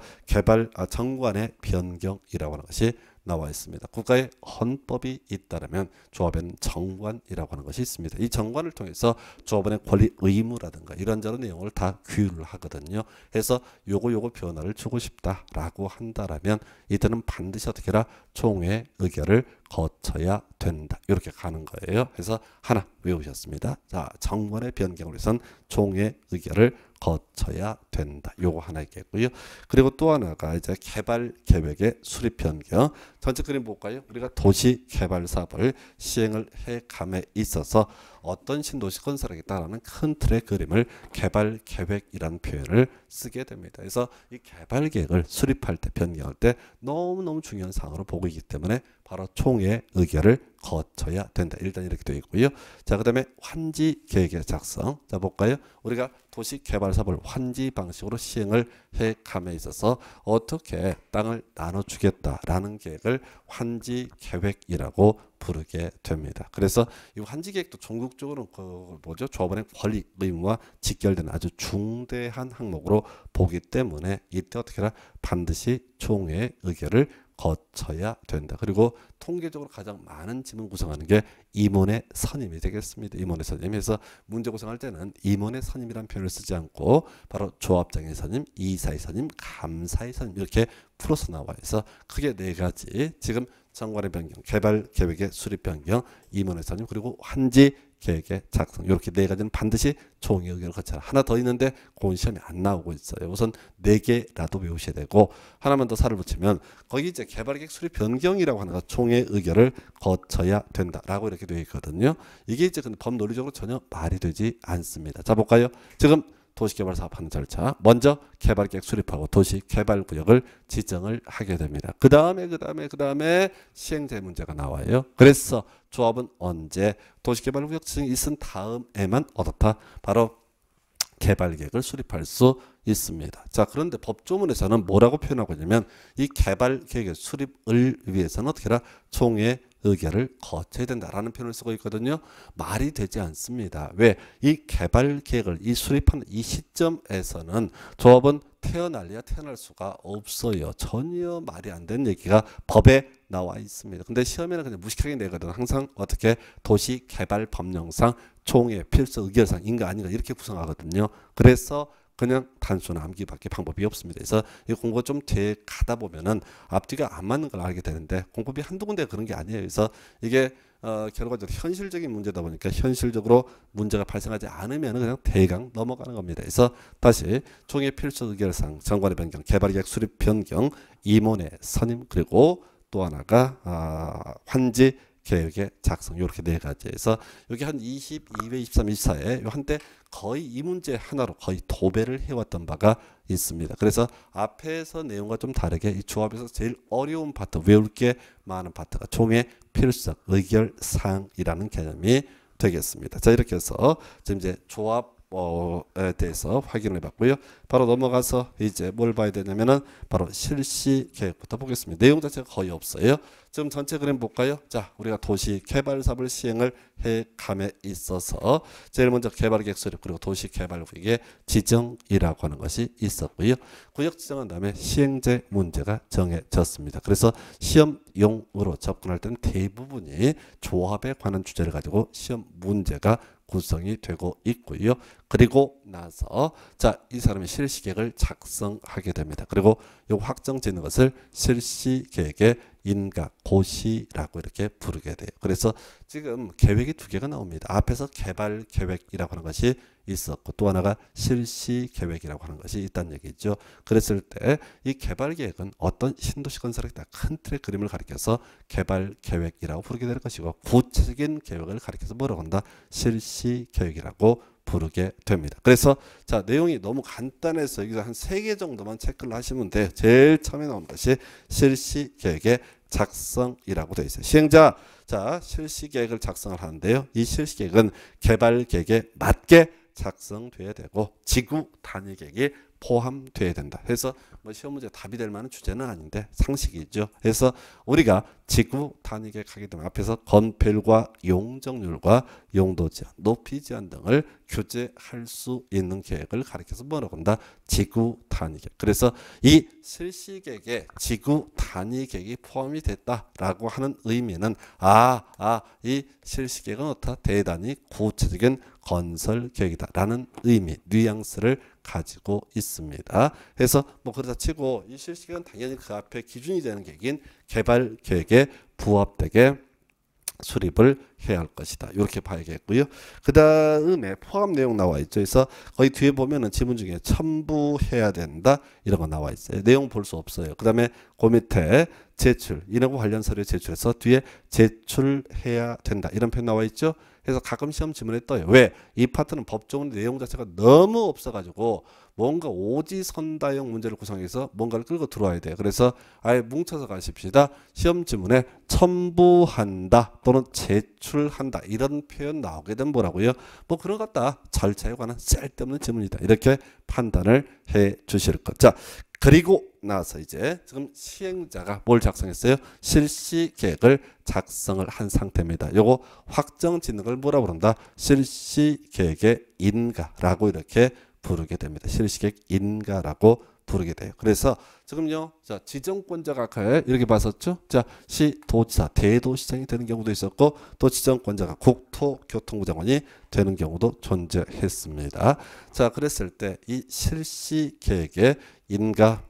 정관의 변경이라고 하는 것이 나와 있습니다. 국가의 헌법이 잇따르면 조합에는 정관이라고 하는 것이 있습니다. 이 정관을 통해서 조합원의 권리 의무라든가 이런저런 내용을 다 규율을 하거든요. 해서 요거 변화를 주고 싶다라고 한다라면 이때는 반드시 어떻게 해라? 총회 의결을 거쳐야 된다. 이렇게 가는 거예요. 그래서 하나 외우셨습니다. 자, 정관의 변경을 위해선 총회 의결을 거쳐야 된다. 요거 하나 있겠고요. 그리고 또 하나가 이제 개발 계획의 수립 변경. 전체 그림 볼까요? 우리가 도시 개발 사업을 시행을 해 감에 있어서 어떤 신도시 건설하겠다라는 큰 틀의 그림을 개발 계획이라는 표현을 쓰게 됩니다. 그래서 이 개발 계획을 수립할 때 변경할 때 너무너무 중요한 사항으로 보고 있기 때문에 바로 총회 의결을 거쳐야 된다. 일단 이렇게 되어 있고요. 자, 그다음에 환지 계획의 작성. 자, 볼까요? 우리가 도시 개발 사업을 환지 방식으로 시행을 해 감에 있어서 어떻게 땅을 나눠 주겠다라는 계획을 환지 계획이라고 부르게 됩니다. 그래서 이 환지 계획도 전국적으로 조합원의 권리 의무와 직결된 아주 중대한 항목으로 보기 때문에 이때 어떻게 하라? 반드시 총회 의결을 거쳐야 된다. 그리고 통계적으로 가장 많은 지문 구성하는 게 임원의 선임이 되겠습니다. 임원의 선임에서 문제 구성할 때는 임원의 선임이라는 표현을 쓰지 않고 바로 조합장의 선임, 이사의 선임, 감사의 선임 이렇게 풀어서 나와 있어 크게 4가지 지금 정관의 변경, 개발 계획의 수립 변경, 임원의 선임 그리고 환지 계획의 작성 이렇게 4가지는 반드시 총회 의결을 거쳐라. 하나 더 있는데 그건 시험에 안 나오고 있어요. 우선 4개라도 외우셔야 되고 하나만 더 살을 붙이면 거기 이제 개발계획 수립 변경이라고 하는 거 총회 의결을 거쳐야 된다라고 이렇게 되어 있거든요. 이게 이제 근데 법 논리적으로 전혀 말이 되지 않습니다. 자 볼까요? 지금 도시개발 사업하는 절차. 먼저 개발계획 수립하고 도시개발구역을 지정을 하게 됩니다. 그 다음에 시행제 문제가 나와요. 그래서 조합은 언제 도시개발구역 지정이 있은 다음에만 어떻다? 바로 개발계획을 수립할 수 있습니다. 자, 그런데 법조문에서는 뭐라고 표현하고 있냐면 이 개발계획의 수립을 위해서는 어떻게 해라? 총회 의결을 거쳐야 된다라는 표현을 쓰고 있거든요. 말이 되지 않습니다. 왜? 이 개발계획을 이 수립하는 이 시점에서는 조합은 태어날래야 태어날 수가 없어요. 전혀 말이 안 되는 얘기가 법에 나와 있습니다. 근데 시험에는 그냥 무식하게 내거든. 항상 어떻게 도시개발법령상 총회 필수 의결사항인가 아닌가 이렇게 구성하거든요. 그래서 그냥 단순 암기밖에 방법이 없습니다. 그래서 이 공부가 좀 돼 가다 보면은 앞뒤가 안 맞는 걸 알게 되는데 공법이 한두 군데 그런 게 아니에요. 그래서 이게 결과적으로 현실적인 문제다 보니까 현실적으로 문제가 발생하지 않으면 그냥 대강 넘어가는 겁니다. 그래서 다시 총회 필수 의결사항 정관의 변경, 개발계획 수립 변경, 임원의 선임 그리고 또 하나가 환지 계획의 작성 이렇게 네 가지에서 여기 한 22회, 23, 24회 한때 거의 이 문제 하나로 거의 도배를 해왔던 바가 있습니다. 그래서 앞에서 내용과 좀 다르게 이 조합에서 제일 어려운 파트, 외울 게 많은 파트가 총회 필수 의결 사항이라는 개념이 되겠습니다. 자, 이렇게 해서 지금 이제 조합에 대해서 확인을 해봤고요. 바로 넘어가서 이제 뭘 봐야 되냐면은 바로 실시 계획부터 보겠습니다. 내용 자체가 거의 없어요. 지금 전체 그림 볼까요? 자, 우리가 도시 개발 사업을 시행을 해 감에 있어서 제일 먼저 개발계획 수립 그리고 도시 개발 구역의 지정이라고 하는 것이 있었고요. 구역 지정한 다음에 시행제 문제가 정해졌습니다. 그래서 시험용으로 접근할 때는 대부분이 조합에 관한 주제를 가지고 시험 문제가 구성이 되고 있고요. 그리고 나서 자, 이 사람이 실시계획을 작성하게 됩니다. 그리고 요 확정 짓는 것을 실시계획의 인가 고시라고 이렇게 부르게 돼요. 그래서 지금 계획이 두 개가 나옵니다. 앞에서 개발 계획이라고 하는 것이 있었고 또 하나가 실시 계획이라고 하는 것이 있다는 얘기죠. 그랬을 때 이 개발 계획은 어떤 신도시 건설의 큰 틀의 그림을 가리켜서 개발 계획이라고 부르게 될 것이고 구체적인 계획을 가리켜서 뭐라고 한다? 실시 계획이라고 부르게 됩니다. 그래서 자, 내용이 너무 간단해서 여기서 한 3개 정도만 체크를 하시면 돼요. 제일 처음에 나온 것이 실시 계획의 작성이라고 되어 있어요. 시행자, 자, 실시 계획을 작성을 하는데요. 이 실시 계획은 개발 계획에 맞게 작성돼야 되고 지구 단위 계획이 포함돼야 된다. 그래서 뭐 시험 문제 답이 될 만한 주제는 아닌데 상식이죠. 그래서 우리가 지구 단위 계획 하게 되면 앞에서 건폐율과 용적률과 용도 제한, 높이 제한 등을 규제할 수 있는 계획을 가리켜서 뭐라고 한다? 지구 단위 계획. 그래서 이 실시 계획에 지구 단위 계획이 포함이 됐다라고 하는 의미는 이 실시 계획은 어떻다? 대단히 구체적인 건설 계획이다라는 의미, 뉘앙스를 가지고 있습니다. 그래서 뭐 그러다 치고 이 실시 계획은 당연히 그 앞에 기준이 되는 계획인 개발 계획에 부합되게 수립을 해야 할 것이다. 이렇게 봐야겠고요. 그 다음에 포함 내용 나와 있죠. 그래서 거기 뒤에 보면은 지문 중에 첨부해야 된다 이런 거 나와 있어요. 내용 볼 수 없어요. 그 다음에 그 밑에 제출, 이런 관련 서류 제출해서 뒤에 제출해야 된다 이런 표현 나와 있죠. 그래서 가끔 시험 지문에 떠요. 왜? 이 파트는 법조문 내용 자체가 너무 없어가지고 뭔가 오지선다형 문제를 구성해서 뭔가를 끌고 들어와야 돼요. 그래서 아예 뭉쳐서 가십시다. 시험 지문에 첨부한다 또는 제출한다 이런 표현 나오게 되면 뭐라고요? 뭐 그런 것 같다. 절차에 관한 쓸데없는 지문이다. 이렇게 판단을 해 주실 것. 자, 그리고 나서 이제 지금 시행자가 뭘 작성했어요? 실시 계획을 작성을 한 상태입니다. 요거 확정 짓는 걸 뭐라고 부른다? 실시 계획의 인가라고 이렇게 부르게 됩니다. 실시 계획 인가라고 부르게 돼요. 그래서 지금요, 자, 지정권자가 이렇게 봤었죠? 자, 시도지사, 대도시장이 되는 경우도 있었고, 또 지정권자가 국토교통부 장관이 되는 경우도 존재했습니다. 자, 그랬을 때 이 실시 계획의 인가라고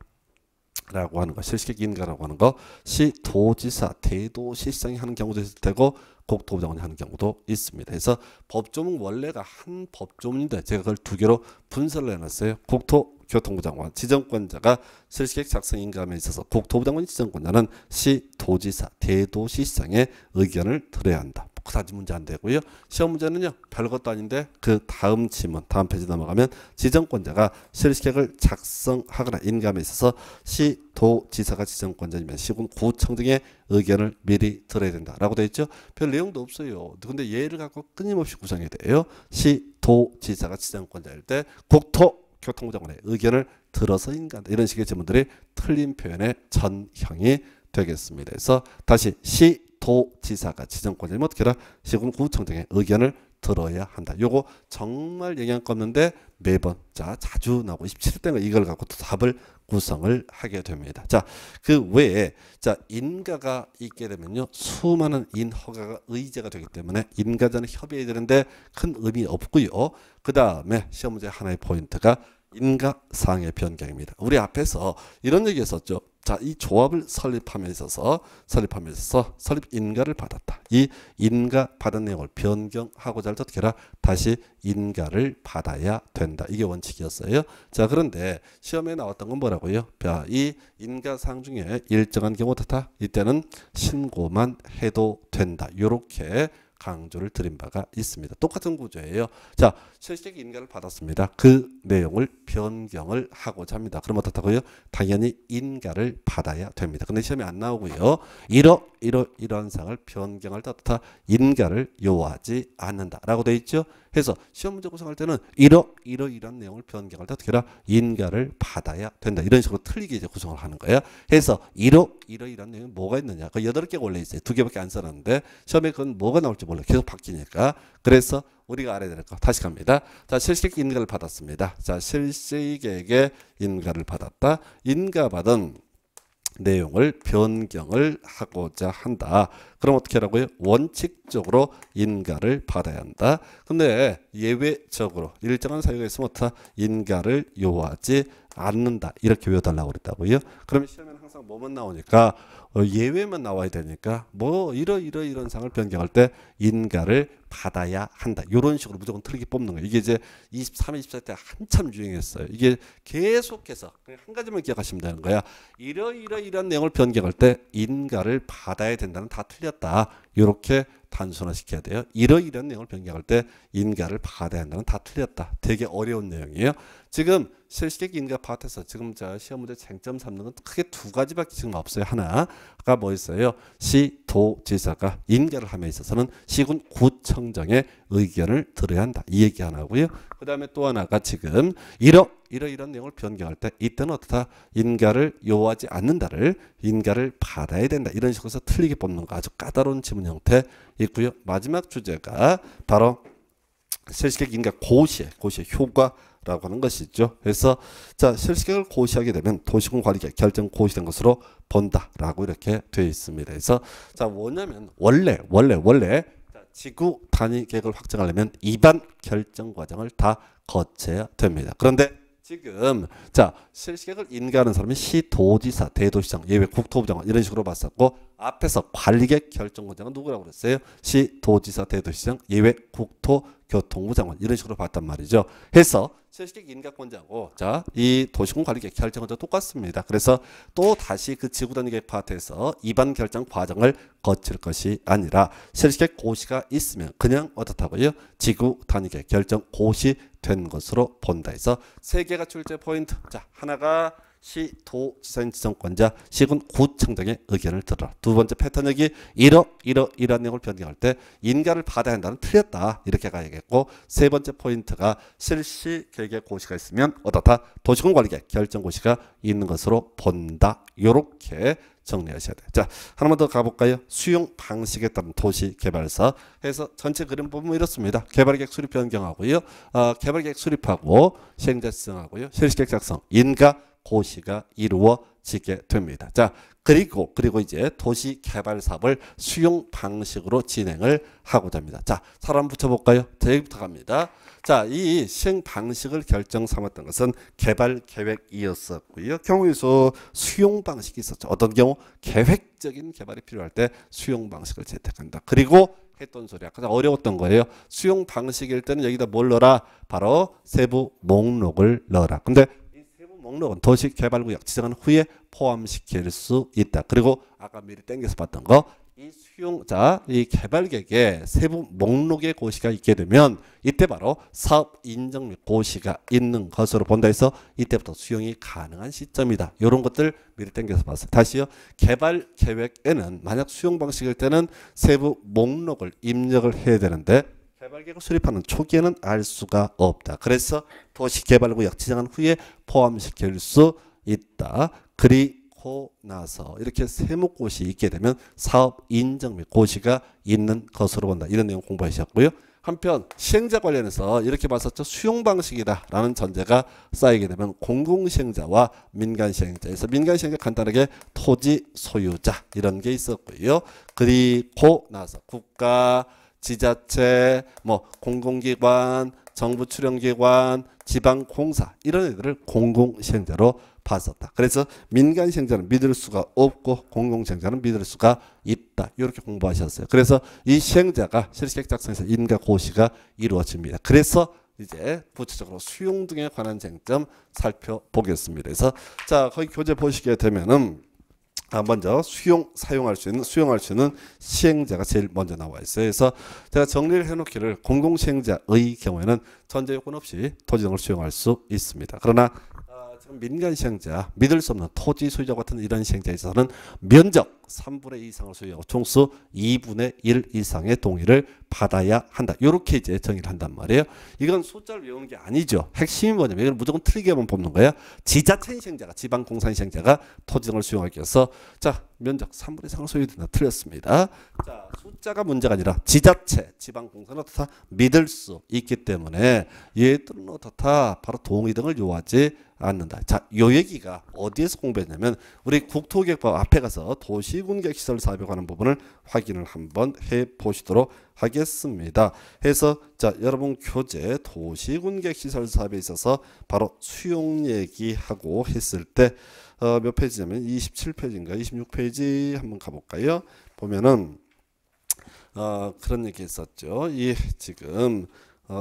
하는 거, 실시계획 인가라고 하는 거, 시도지사, 대도시장이 하는 경우도 있을 테고, 국토부 장관이 하는 경우도 있습니다. 그래서 법조문 원래가 한 법조문인데 제가 그걸 두 개로 분설을 해놨어요. 국토교통부 장관, 지정권자가 실시계획 작성 인감에 있어서 국토부 장관 지정권자는 시도지사, 대도시장의 의견을 들어야 한다. 단지 문제 안 되고요. 시험 문제는요 별것도 아닌데 그 다음 지문 다음 페이지 넘어가면 지정권자가 실시계획을 작성하거나 인감에 있어서 시도지사가 지정권자이면 시군 구청 등의 의견을 미리 들어야 된다라고 되어 있죠. 별 내용도 없어요. 근데 얘를 갖고 끊임없이 구성이 돼요. 시도지사가 지정권자일 때 국토교통부 장관의 의견을 들어서 인간다. 이런 식의 질문들이 틀린 표현의 전형이 되겠습니다. 그래서 다시 시도지사가 지정권자이면 어떻게 해라? 시군구청 등의 의견을 들어야 한다. 요거 정말 영향가 없는데 매번 자주 나오고 27대가 이걸 갖고 또 답을 구성을 하게 됩니다. 자, 그 외에 인가가 있게 되면요 수많은 인허가가 의제가 되기 때문에 인가자는 협의해야 되는데 큰 의미 없고요. 그 다음에 시험 문제 하나의 포인트가 인가사항의 변경입니다. 우리 앞에서 이런 얘기 했었죠. 자, 이 조합을 설립함에 있어서 설립 인가를 받았다. 이 인가 받은 내용을 변경하고자 할 때 어떻게 해라? 다시 인가를 받아야 된다. 이게 원칙이었어요. 자, 그런데 시험에 나왔던 건 뭐라고요? 자, 이 인가사항 중에 일정한 경우 어떻다? 이때는 신고만 해도 된다. 요렇게 강조를 드린 바가 있습니다. 똑같은 구조예요. 자, 실시계획 인가를 받았습니다. 그 내용을 변경을 하고자 합니다. 그럼 어떻다고요? 당연히 인가를 받아야 됩니다. 근데 시험에 안 나오고요. 이러한 사항을 변경할 때 어떻다? 인가를 요하지 않는다라고 되어 있죠. 그래서 시험 문제 구성할 때는 이런 내용을 변경할 때 어떻게 해라? 인가를 받아야 된다. 이런 식으로 틀리게 이제 구성을 하는 거예요. 그래서 이런 내용이 뭐가 있느냐? 그 8개가 원래 있어요. 2개밖에 안 써놨는데 시험에 그건 뭐가 나올지 몰라. 계속 바뀌니까. 그래서 우리가 알아야 될 거 다시 갑니다. 자, 실시계획 인가를 받았습니다. 자, 실시계획의 인가를 받았다. 인가받은 내용을 변경을 하고자 한다. 그럼 어떻게 하라고요? 원칙적으로 인가를 받아야 한다. 근데 예외적으로 일정한 사유가 있으면 어떻다? 인가를 요하지 않는다. 이렇게 외워달라고 그랬다고요. 그러면 시험에는 항상 뭐만 나오니까 예외만 나와야 되니까 뭐 이런 상을 변경할 때 인가를 받아야 한다. 이런 식으로 무조건 틀리게 뽑는 거예요. 이게 이제 23, 24 때 한참 유행했어요. 이게 계속해서 그냥 한 가지만 기억하시면 되는 거야. 이런 내용을 변경할 때 인가를 받아야 된다는 다 틀렸다. 이렇게 단순화시켜야 돼요. 이런 내용을 변경할 때 인가를 받아야 한다는 다 틀렸다. 되게 어려운 내용이에요. 지금 실시계획 인가 파트에서 지금 시험 문제 쟁점 삼는 건 크게 2가지밖에 지금 없어요. 하나가 뭐 있어요? 시도지사가 인가를 함에 있어서는 시군 구청장의 의견을 들어야 한다. 이 얘기 하나고요. 그 다음에 또 하나가 지금 이런 내용을 변경할 때 이때는 어떻다? 인가를 요하지 않는다를 인가를 받아야 된다. 이런 식으로 해서 틀리게 뽑는 거 아주 까다로운 지문 형태 있고요. 마지막 주제가 바로 실시계획 인가 고시의 효과라고 하는 것이죠. 그래서 자, 실시계획을 고시하게 되면 도시군 관리계획 결정 고시된 것으로 본다라고 이렇게 되어 있습니다. 그래서 자, 뭐냐면 원래 지구 단위 계획을 확정하려면 입안 결정 과정을 다 거쳐야 됩니다. 그런데 지금 자, 실시계획을 인가하는 사람이 시도지사, 대도시장, 예외 국토부 장관 이런 식으로 봤었고 앞에서 관리계획 결정권자는 누구라고 그랬어요? 시도지사, 대도시장, 예외 국토교통부 장관 이런 식으로 봤단 말이죠. 해서 실시계획 인가권자고 자, 이 도시군 관리계획 결정권자 똑같습니다. 그래서 또 다시 그 지구단위계획 파트에서 입안 결정 과정을 거칠 것이 아니라 실시계획 고시가 있으면 그냥 어떻다고요? 지구단위계획 결정 고시 된 것으로 본다 해서 3개가 출제 포인트. 자, 하나가 시도지사인 지정권자 시군 구청장의 의견을 들어라. 두 번째 패턴 여기 이러한 내용을 변경할 때 인가를 받아야 한다는 틀렸다. 이렇게 가야겠고 세 번째 포인트가 실시계획의 고시가 있으면 어떻다? 도시군 관리계획 결정 고시가 있는 것으로 본다. 요렇게 정리하셔야 돼요. 자, 하나만 더 가볼까요? 수용 방식에 따른 도시개발사 해서 전체 그림 보면 이렇습니다. 개발계획 수립 변경하고요. 개발계획 수립하고 시행자 지정하고요. 실시계획 작성, 인가 고시가 이루어지게 됩니다. 자, 그리고 이제 도시개발 사업을 수용 방식으로 진행을 하고자 합니다. 자, 사람 붙여볼까요? 여기부터 갑니다. 자, 이 시행 방식을 결정 삼았던 것은 개발 계획이었었고요. 경우에서 수용 방식이 있었죠. 어떤 경우 계획적인 개발이 필요할 때 수용 방식을 채택한다. 그리고 했던 소리 아까 어려웠던 거예요. 수용 방식일 때는 여기다 뭘 넣어라? 바로 세부 목록을 넣어라. 근데 목록은 도시개발구역 지정한 후에 포함시킬 수 있다. 그리고 아까 미리 땡겨서 봤던 거 이 수용자, 이 개발계획에 세부 목록의 고시가 있게 되면 이때 바로 사업 인정 및 고시가 있는 것으로 본다 해서 이때부터 수용이 가능한 시점이다. 이런 것들 미리 당겨서 봤어요. 다시요. 개발 계획에는 만약 수용 방식일 때는 세부 목록을 입력을 해야 되는데 개발 계획을 수립하는 초기에는 알 수가 없다. 그래서 도시개발구역 지정한 후에 포함시킬 수 있다. 그리고 나서 이렇게 세무고시 있게 되면 사업 인정 및 고시가 있는 것으로 본다. 이런 내용 공부하셨고요. 한편 시행자 관련해서 이렇게 봤었죠. 수용 방식이다 라는 전제가 쌓이게 되면 공공시행자와 민간시행자에서 민간시행자 간단하게 토지 소유자 이런 게 있었고요. 그리고 나서 국가, 지자체, 뭐 공공기관, 정부 출연기관, 지방공사 이런 애들을 공공시행자로 봤었다. 그래서 민간시행자는 믿을 수가 없고 공공시행자는 믿을 수가 있다. 이렇게 공부하셨어요. 그래서 이 시행자가 실시계획 작성에서 인가 고시가 이루어집니다. 그래서 이제 구체적으로 수용 등에 관한 쟁점 살펴보겠습니다. 그래서 자 거기 교재 보시게 되면은 먼저 수용할 수 있는 시행자가 제일 먼저 나와 있어요. 그래서 제가 정리를 해놓기를 공공시행자의 경우에는 전제 요건 없이 토지 등을 수용할 수 있습니다. 그러나 지금 민간 시행자, 믿을 수 없는 토지 소유자 같은 이런 시행자에 있어서는 면적 3분의 2 이상을 소유하고 총수 2분의 1 이상의 동의를 받아야 한다. 이렇게 이제 정의를 한단 말이에요. 이건 숫자를 외우는 게 아니죠. 핵심이 뭐냐면 이건 무조건 틀리게만 뽑는 거야. 지자체 시행자가 지방공사 시행자가 토지 등을 수용하기 위해서 자 면적 3분의 2 이상을 소유된다. 틀렸습니다. 자 숫자가 문제가 아니라 지자체, 지방공사는 어떻다 믿을 수 있기 때문에 얘들은 어떻다 바로 동의 등을 요하지 않는다. 자, 요 얘기가 어디에서 공부했냐면 우리 국토계획법 앞에 가서 도시군계획시설 사업에 관한 부분을 확인을 한번 해보시도록 하겠습니다. 해서 자 여러분 교재 도시군계획시설 사업에 있어서 바로 수용 얘기하고 했을 때 몇 페이지냐면 27페이지인가 26페이지 한번 가볼까요? 보면은 그런 얘기 했었죠. 이 지금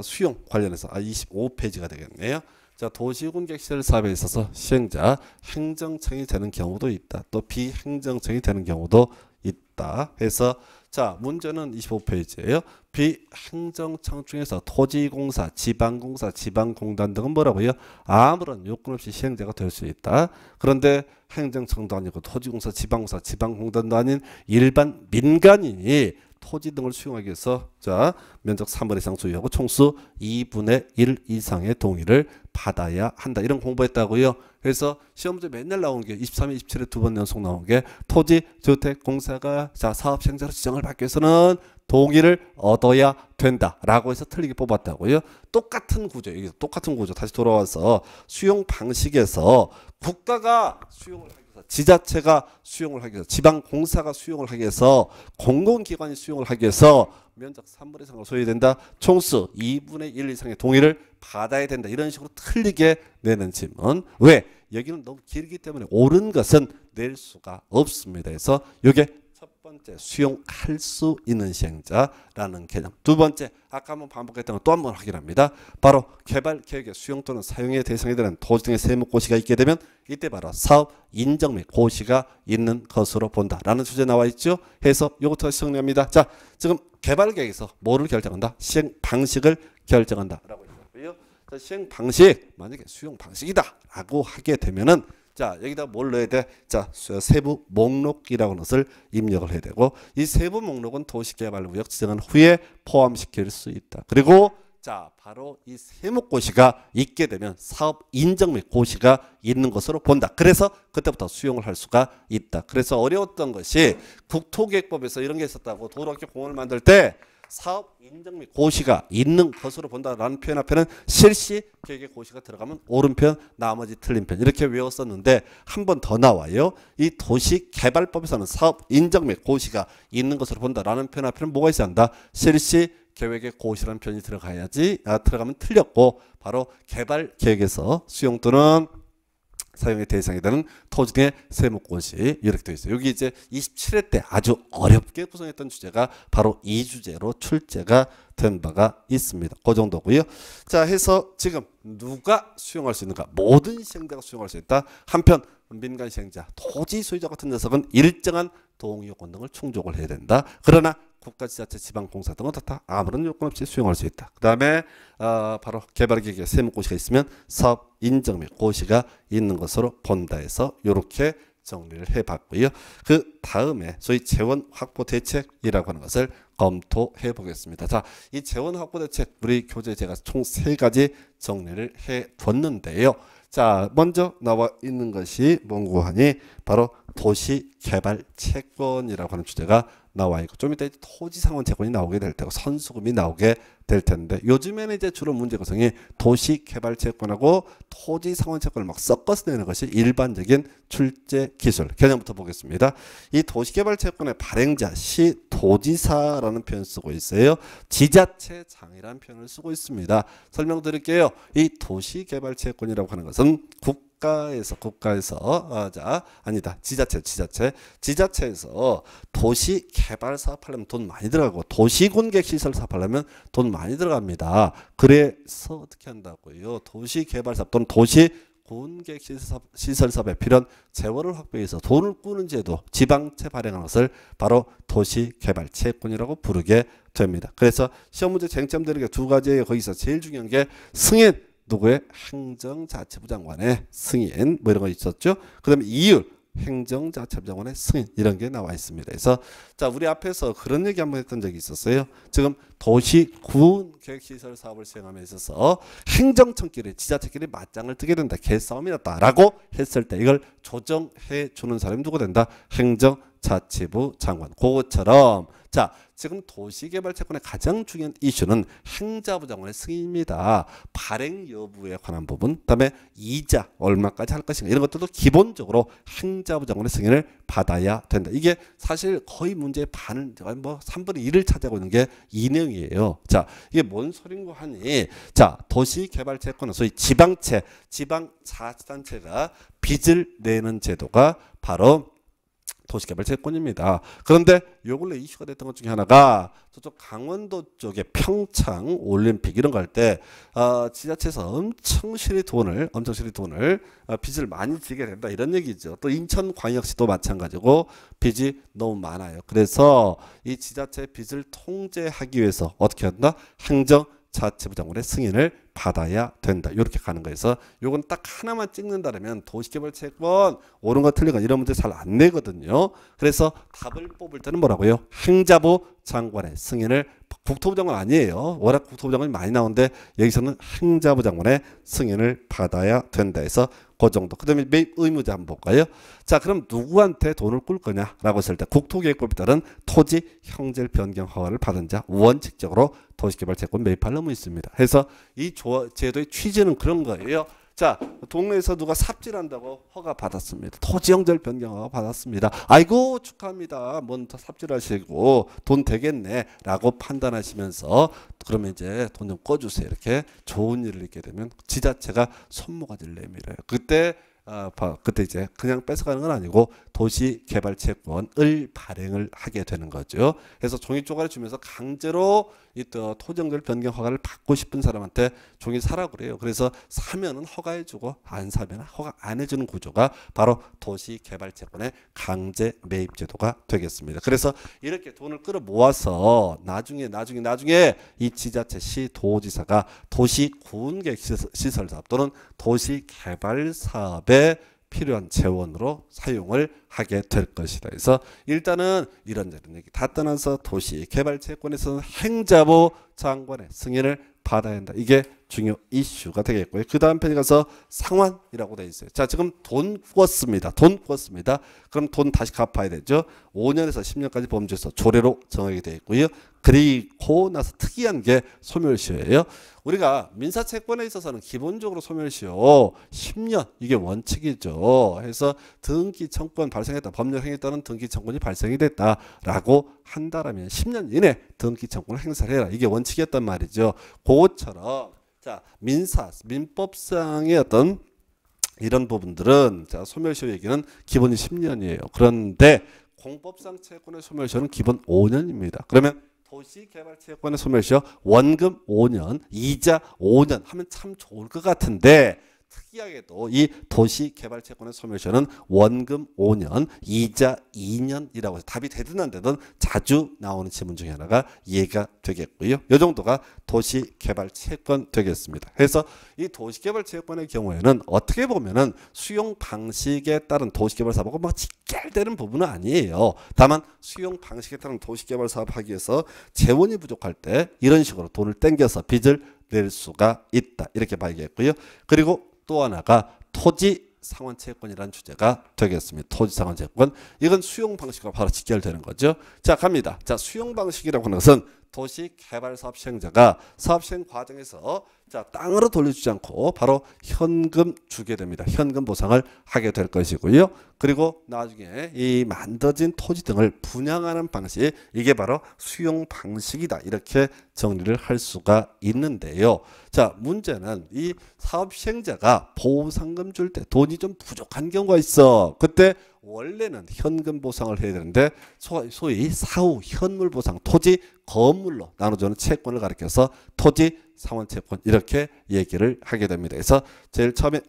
수용 관련해서 25페이지가 되겠네요. 자, 도시군계획시설 사업에 있어서 시행자 행정청이 되는 경우도 있다. 또 비행정청이 되는 경우도 있다. 해서 자, 문제는 25페이지예요. 비행정청 중에서 토지공사, 지방공사, 지방공단 등은 뭐라고요? 아무런 요건 없이 시행자가 될 수 있다. 그런데 행정청도 아니고 토지공사, 지방공사, 지방공단도 아닌 일반 민간인이 토지 등을 수용하기 위해서 자 면적 3분의 2 이상 소유하고 총수 2분의 1 이상의 동의를 받아야 한다. 이런 공부했다고요. 그래서 시험 문제 맨날 나오는 게 23회, 27회 두 번 연속 나오는 게 토지주택공사가 자 사업 시행자로 지정을 받기 위해서는 동의를 얻어야 된다라고 해서 틀리게 뽑았다고요. 똑같은 구조, 이게 똑같은 구조 다시 돌아와서 수용 방식에서 국가가 수용을 하기 위해서 지자체가 수용을 하기 위해서 지방공사가 수용을 하기 위해서 공공기관이 수용을 하기 위해서 면적 3분의 2 이상을 소유된다. 총수 2분의 1 이상의 동의를 받아야 된다. 이런 식으로 틀리게 내는 질문. 왜? 여기는 너무 길기 때문에 옳은 것은 낼 수가 없습니다. 그래서 이게 첫 번째 수용할 수 있는 시행자라는 개념. 두 번째 아까 한번 반복했던 거 또 한 번 확인합니다. 바로 개발 계획의 수용 또는 사용의 대상이 되는 토지 등의 세무 고시가 있게 되면 이때 바로 사업 인정 및 고시가 있는 것으로 본다라는 주제 나와 있죠. 해서 이것부터 정리합니다. 자, 지금 개발 계획에서 뭐를 결정한다? 시행 방식을 결정한다라고 했고요. 자, 시행 방식 만약에 수용 방식이다라고 하게 되면은 자 여기다 뭘 넣어야 돼? 자 세부 목록이라고 하는 것을 입력을 해야 되고 이 세부 목록은 도시개발구역 지정한 후에 포함시킬 수 있다. 그리고 자 바로 이 세무고시가 있게 되면 사업 인정 및 고시가 있는 것으로 본다. 그래서 그때부터 수용을 할 수가 있다. 그래서 어려웠던 것이 국토계획법에서 이런 게 있었다고 도로학교 공원을 만들 때 사업 인정 및 고시가 있는 것으로 본다라는 표현 앞에는 실시 계획의 고시가 들어가면 옳은 편, 나머지 틀린 편 이렇게 외웠었는데 한 번 더 나와요. 이 도시개발법에서는 사업 인정 및 고시가 있는 것으로 본다라는 표현 앞에는 뭐가 있어야 한다? 실시 계획의 고시라는 표현이 들어가야지 들어가면 틀렸고 바로 개발 계획에서 수용 또는 사용의 대상이 되는 토지 등의 세무고시 이렇게 되어 있어요. 여기 이제 27회 때 아주 어렵게 구성했던 주제가 바로 이 주제로 출제가 된 바가 있습니다. 그 정도고요. 자 해서 지금 누가 수용할 수 있는가? 모든 시행자가 수용할 수 있다. 한편 민간 시행자, 토지 소유자 같은 녀석은 일정한 동의요건 등을 충족을 해야 된다. 그러나 국가, 지자체, 지방공사 등은 어떻다? 아무런 요건 없이 수용할 수 있다. 그 다음에 바로 개발계획에 세무고시가 있으면 사업 인정 및 고시가 있는 것으로 본다 해서 이렇게 정리를 해봤고요. 그 다음에 소위 재원 확보 대책이라고 하는 것을 검토해 보겠습니다. 자, 이 재원 확보 대책 우리 교재에 제가 총 3가지 정리를 해 뒀는데요. 자, 먼저 나와 있는 것이 뭔고 하니 바로 도시개발 채권이라고 하는 주제가 나와 있고, 좀 이따 토지상환 채권이 나오게 될 테고 선수금이 나오게 될 텐데, 요즘에는 이제 주로 문제 구성이 도시개발 채권하고 토지상환 채권을 막 섞어서 내는 것이 일반적인 출제 기술. 개념부터 보겠습니다. 이 도시개발 채권의 발행자 시도지사라는 표현을 쓰고 있어요. 지자체장이라는 표현을 쓰고 있습니다. 설명드릴게요. 이 도시개발 채권이라고 하는 것은 지자체에서 도시 개발 사업하려면 돈 많이 들어가고 도시군객 시설 사업하려면 돈 많이 들어갑니다. 그래서 어떻게 한다고요? 도시 개발 사업 또는 도시 군객 시설 사업에 필요한 재원을 확보해서 돈을 꾸는 제도, 지방채 발행하는 것을 바로 도시개발채권이라고 부르게 됩니다. 그래서 시험 문제 쟁점되는 게 2가지예요. 거기서 제일 중요한 게 승인, 누구의? 행정자치부 장관의 승인, 뭐 이런 거 있었죠. 그 다음에 이율, 행정자치부 장관의 승인, 이런 게 나와 있습니다. 그래서 자, 우리 앞에서 그런 얘기 한번 했던 적이 있었어요. 지금 도시군 계획시설 사업을 시행함에 있어서 행정청끼리, 지자체끼리 맞짱을 뜨게 된다, 개싸움이 났다라고 했을 때 이걸 조정해 주는 사람이 누구 된다? 행정자치부 장관. 그것처럼 자, 지금 도시개발채권의 가장 중요한 이슈는 행자부 장관의 승인입니다. 발행 여부에 관한 부분, 그다음에 이자 얼마까지 할 것인가, 이런 것들도 기본적으로 행자부 장관의 승인을 받아야 된다. 이게 사실 거의 문제의 반을, 뭐 3분의 1을 차지하고 있는 게 이 내용이에요. 자, 이게 뭔 소린고 하니, 자, 도시개발채권은 소위 지방채, 지방자치단체가 빚을 내는 제도가 바로 도시개발 채권입니다. 그런데 요 근래 이슈가 됐던 것 중에 하나가 저쪽 강원도 쪽에 평창 올림픽 이런 거 할 때 지자체에서 엄청 실이 돈을 빚을 많이 지게 된다, 이런 얘기죠. 또 인천광역시도 마찬가지고 빚이 너무 많아요. 그래서 이 지자체 빚을 통제하기 위해서 어떻게 한다? 행정자치부 장관의 승인을 받아야 된다. 이렇게 가는 거에서 요건 딱 하나만 찍는다면 도시개발 채권 옳은 거 틀린 거 이런 문제 잘 안 내거든요. 그래서 답을 뽑을 때는 뭐라고요? 행자부 장관의 승인을, 국토부 장관 아니에요. 워낙 국토부 장관이 많이 나오는데 여기서는 행자부 장관의 승인을 받아야 된다 해서 그 정도. 그 다음에 매입 의무자 한번 볼까요? 자, 그럼 누구한테 돈을 꿀 거냐라고 했을 때 국토계획법에 따른 토지 형질 변경 허가를 받은 자 원칙적으로 도시개발 채권 매입할 의무 있습니다. 해서 이 제도의 취지는 그런 거예요. 자, 동네에서 누가 삽질한다고 허가 받았습니다. 토지 형질 변경 허가 받았습니다. 아이고 축하합니다. 먼저 삽질하시고 돈 되겠네라고 판단하시면서 그러면 이제 돈 좀 꺼주세요. 이렇게 좋은 일을 있게 되면 지자체가 손모가지를 내밀어요. 그때 이제 그냥 뺏어가는 건 아니고 도시개발채권을 발행을 하게 되는 거죠. 그래서 종이 쪼가리 주면서 강제로 이 토지형질 변경 허가를 받고 싶은 사람한테 종이 사라고 그래요. 그래서 사면은 허가해주고 안 사면 허가 안 해주는 구조가 바로 도시개발채권의 강제 매입 제도가 되겠습니다. 그래서 이렇게 돈을 끌어 모아서 나중에 이 지자체 시도지사가 도시군계획 시설 사업 또는 도시개발 사업에 필요한 재원으로 사용을 하게 될 것이다. 그래서 일단은 이런저런 얘기 다 떠나서 도시개발채권에서는 행자부 장관의 승인을 받아야 한다. 이게 중요 이슈가 되겠고요. 그 다음 페이지 가서 상환이라고 되어 있어요. 자, 지금 돈 꾸었습니다. 그럼 돈 다시 갚아야 되죠. 5년에서 10년까지 범죄에서 조례로 정하게 되어 있고요. 그리고 나서 특이한 게 소멸시효예요. 우리가 민사채권에 있어서는 기본적으로 소멸시효 10년 이게 원칙이죠. 해서 등기 청구권 발생했다, 법령 행위에 따른 등기 청구권이 발생이 됐다라고 한다라면 10년 이내 등기 청구권을 행사를 해라, 이게 원칙이었단 말이죠. 그것처럼 자, 민법상의 어떤 이런 부분들은 자, 소멸시효 얘기는 기본이 10년이에요. 그런데 공법상 채권의 소멸시효는 기본 5년입니다. 그러면 도시개발채권의 소멸시효 원금 5년, 이자 5년 하면 참 좋을 것 같은데 특이하게도 이 도시개발채권의 소멸시효는 원금 5년, 이자 2년이라고 해서 답이 되든 안 되든 자주 나오는 지문 중에 하나가 이해가 되겠고요. 이 정도가 도시개발채권 되겠습니다. 그래서 이 도시개발채권의 경우에는 어떻게 보면은 수용 방식에 따른 도시개발 사업하고 뭐 직결되는 부분은 아니에요. 다만 수용 방식에 따른 도시개발 사업 하기 위해서 재원이 부족할 때 이런 식으로 돈을 땡겨서 빚을 낼 수가 있다. 이렇게 봐야겠고요. 그리고 또 하나가 토지 상환채권이라는 주제가 되겠습니다. 토지 상환채권. 이건 수용 방식과 바로 직결되는 거죠. 자, 갑니다. 자, 수용 방식이라고 하는 것은 도시개발사업 시행자가 사업 시행 과정에서 자, 땅으로 돌려주지 않고 바로 현금 주게 됩니다. 현금 보상을 하게 될 것이고요. 그리고 나중에 이 만들어진 토지 등을 분양하는 방식, 이게 바로 수용 방식이다. 이렇게 정리를 할 수가 있는데요. 자, 문제는 이 사업 시행자가 보상금 줄 때 돈이 좀 부족한 경우가 있어. 그때 원래는 현금 보상을 해야 되는데 소위 사후 현물 보상, 토지 건물로 나눠주는 채권을 가리켜서 토지 상환채권 이렇게 얘기를 하게 됩니다. 그래서 제일 처음에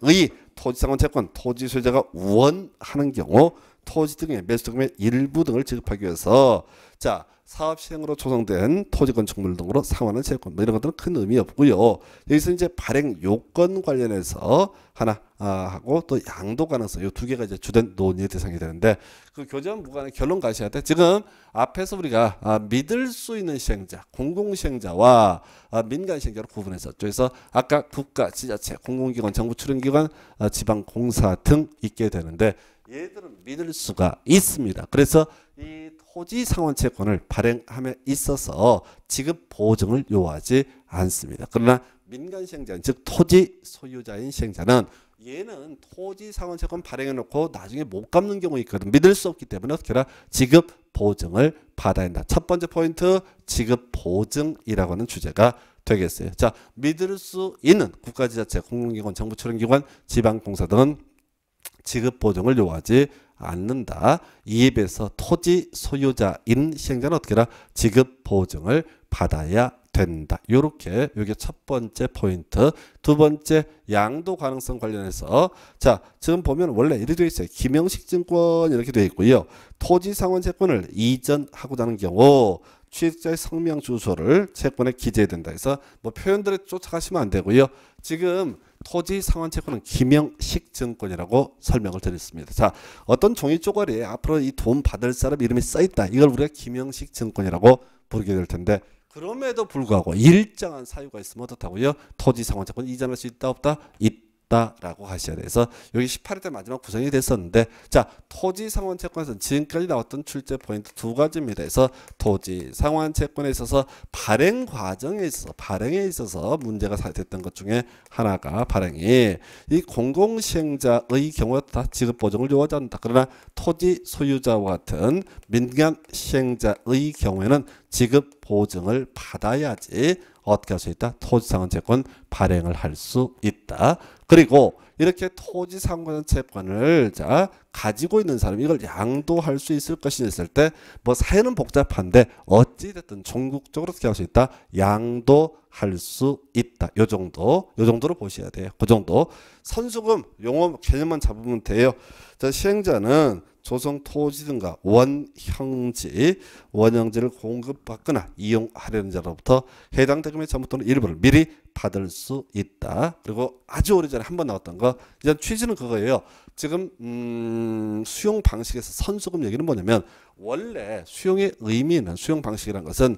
토지 상환채권, 토지 소유자가 원하는 경우 토지 등의 매수금의 일부 등을 지급하기 위해서 자, 사업 시행으로 조성된 토지 건축물 등으로 상환하는 채권 뭐 이런 것들은 큰 의미 없고요. 여기서 이제 발행 요건 관련해서 하나 하고 또 양도 가능성 이 두 개가 이제 주된 논의의 대상이 되는데 그 교재와 무관한 결론 가셔야 돼. 지금 앞에서 우리가 믿을 수 있는 시행자, 공공 시행자와 민간 시행자로 구분했었죠. 그래서 아까 국가, 지자체, 공공기관, 정부 출연기관, 지방공사 등 있게 되는데 얘들은 믿을 수가 있습니다. 그래서 이 토지 상환채권을 발행함에 있어서 지급 보증을 요하지 않습니다. 그러나 민간 시행자, 즉 토지 소유자인 시행자는 얘는 토지 상환채권 발행해 놓고 나중에 못 갚는 경우 있거든. 믿을 수 없기 때문에 어떻게 해라? 지급 보증을 받아야 한다. 첫 번째 포인트 지급 보증이라고 하는 주제가 되겠어요. 자, 믿을 수 있는 국가, 지자체, 공공기관, 정부 출연기관, 지방공사 등은 지급 보증을 요하지 않는다. 이에 비해서 토지 소유자인 시행자는 어떻게 해라? 지급 보증을 받아야 된다. 요렇게 요게 첫 번째 포인트. 두 번째 양도 가능성 관련해서 자, 지금 보면 원래 이렇게 되어 있어요. 김영식 증권 이렇게 되어 있고요. 토지 상환 채권을 이전하고자 하는 경우 취득자의 성명 주소를 채권에 기재해야 된다. 해서 뭐 표현들에 쫓아가시면 안 되고요. 지금 토지 상환 채권은 김영식 증권이라고 설명을 드렸습니다. 자, 어떤 종이 쪼가리에 앞으로 이 돈 받을 사람 이름이 써 있다. 이걸 우리가 김영식 증권이라고 부르게 될 텐데 그럼에도 불구하고 일정한 사유가 있으면 어떻다고요? 토지 상환 채권 이전할 수 있다 없다? 있다라고 하셔야 돼서 여기 18회 때 마지막 구성이 됐었는데 자, 토지 상환 채권에서는 지금까지 나왔던 출제 포인트 두 가지입니다. 그래서 토지 상환 채권에 있어서 발행 과정에 있어서 문제가 됐던 것 중에 하나가 발행이 이 공공 시행자의 경우에 다 지급 보증을 요하지 않는다. 그러나 토지 소유자와 같은 민간 시행자의 경우에는 지급 보증을 받아야지 어떻게 할 수 있다? 토지상환채권 발행을 할 수 있다. 그리고 이렇게 토지상환채권을 자 가지고 있는 사람 이걸 양도할 수 있을 것이 있을 때 뭐 사연은 복잡한데 어찌됐든 전국적으로 어떻게 할 수 있다? 양도할 수 있다. 요 정도로 보셔야 돼요. 그 정도. 선수금 용어 개념만 잡으면 돼요. 자, 시행자는 조성 토지 등과 원형지를 공급받거나 이용하려는 자로부터 해당 대금의 전부 또는 일부를 미리 받을 수 있다. 그리고 아주 오래전에 한 번 나왔던 거 이제 취지는 그거예요. 지금 수용 방식에서 선수금 얘기는 뭐냐면 원래 수용의 의미는 수용 방식이라는 것은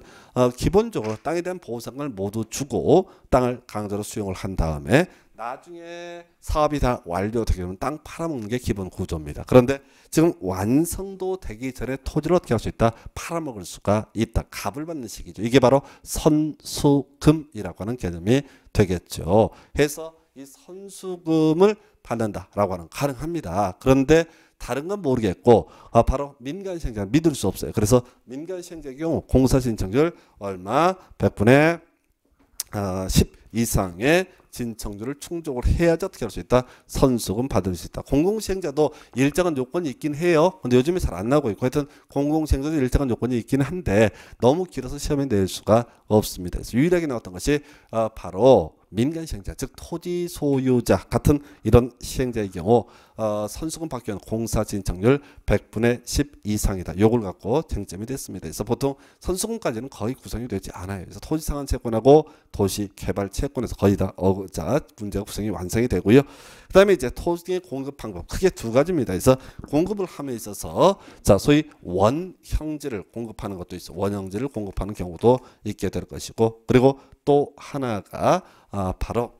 기본적으로 땅에 대한 보상을 모두 주고 땅을 강제로 수용을 한 다음에 나중에 사업이 다 완료되게 되면 땅 팔아먹는 게 기본 구조입니다. 그런데 지금 완성도 되기 전에 토지를 어떻게 할 수 있다? 팔아먹을 수가 있다. 값을 받는 시기죠. 이게 바로 선수금이라고 하는 개념이 되겠죠. 해서 이 선수금을 받는다라고 하는 가능합니다. 그런데 다른 건 모르겠고 바로 민간 시행자 믿을 수 없어요. 그래서 민간 시행자의 경우 공사 신청률 얼마 100분의 10 이상의 진청률을 충족을 해야지 어떻게 할 수 있다? 선수금 받을 수 있다. 공공시행자도 일정한 요건이 있긴 해요. 근데 요즘에 잘 안 나오고 있고 하여튼 공공시행자도 일정한 요건이 있긴 한데 너무 길어서 시험에 낼 수가 없습니다. 그래서 유일하게 나왔던 것이 바로 민간 시행자, 즉 토지 소유자 같은 이런 시행자의 경우 선수금 받기 위한 공사 진척률 100분의 10 이상이다. 요걸 갖고 쟁점이 됐습니다. 그래서 보통 선수금까지는 거의 구성이 되지 않아요. 그래서 토지상환 채권하고 도시개발 채권에서 거의 다 문제가 구성이 완성이 되고요. 그 다음에 이제 토지 공급 방법 크게 두 가지입니다. 그래서 공급을 함에 있어서 자 소위 원형지를 공급하는 것도 있어. 원형지를 공급하는 경우도 있게 될 것이고, 그리고 또 하나가 바로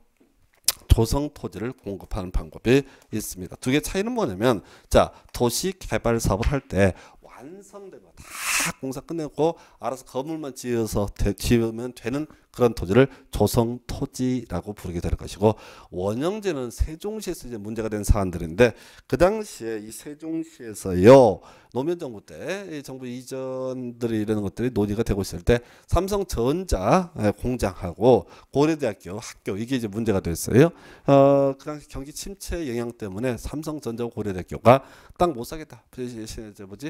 조성 토지를 공급하는 방법이 있습니다. 두 개 차이는 뭐냐면, 자 도시 개발 사업을 할 때 완성되고 다 공사 끝내고 알아서 건물만 지으면 되는 그런 토지를 조성 토지라고 부르게 될 것이고, 원형지는 세종시에서 이제 문제가 된 사안들인데, 그 당시에 이 세종시에서요 노무현 정부 때 정부 이전들이 이런 것들이 논의가 되고 있을 때 삼성전자 공장하고 고려대학교 학교 이게 이제 문제가 됐어요. 그 당시 경기 침체 영향 때문에 삼성전자 고려대학교가 땅 못 사겠다.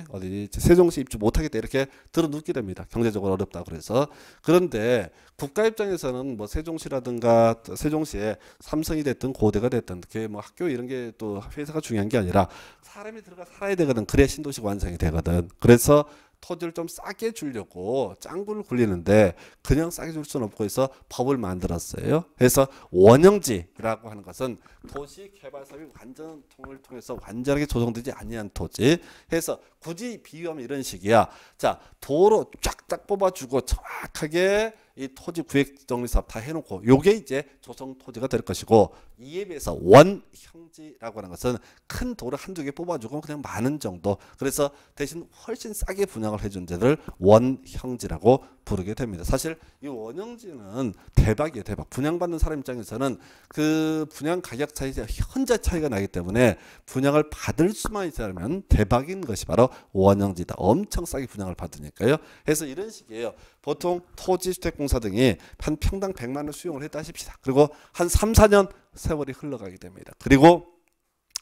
어디 세종시 입주 못 하겠다 이렇게 들어눕게 됩니다. 경제적으로 어렵다 그래서. 그런데 국가 입장에서는 뭐 세종시라든가 세종시에 삼성이 됐든 고대가 됐든 그게 뭐 학교 이런 게 또 회사가 중요한 게 아니라 사람이 들어가 살아야 되거든. 그래야 신도시가 완성이 되거든. 그래서 토지를 좀 싸게 주려고 짱구를 굴리는데 그냥 싸게 줄 수는 없고 해서 법을 만들었어요. 그래서 원형지라고 하는 것은 도시 개발 사업이 완전통을 통해서 완전하게 조성되지 아니한 토지 해서 굳이 비유하면 이런 식이야. 자 도로 쫙쫙 뽑아주고 정확하게 이 토지 구획 정리 사업 다 해놓고 요게 이제 조성 토지가 될 것이고, 이에 비해서 원형지라고 하는 것은 큰 도로 한두 개 뽑아주고 그냥 많은 정도, 그래서 대신 훨씬 싸게 분양을 해준 데를 원형지라고 부르게 됩니다. 사실 이 원형지는 대박이에요. 대박. 분양받는 사람 입장에서는 그 분양 가격 차이, 현재 차이가 나기 때문에 분양을 받을 수만 있다면 대박인 것이 바로 원형지다. 엄청 싸게 분양을 받으니까요. 그래서 이런 식이에요. 보통 토지주택공사 등이 한 평당 100만 원 수용을 했다 하십시다. 그리고 한 3, 4년 세월이 흘러가게 됩니다. 그리고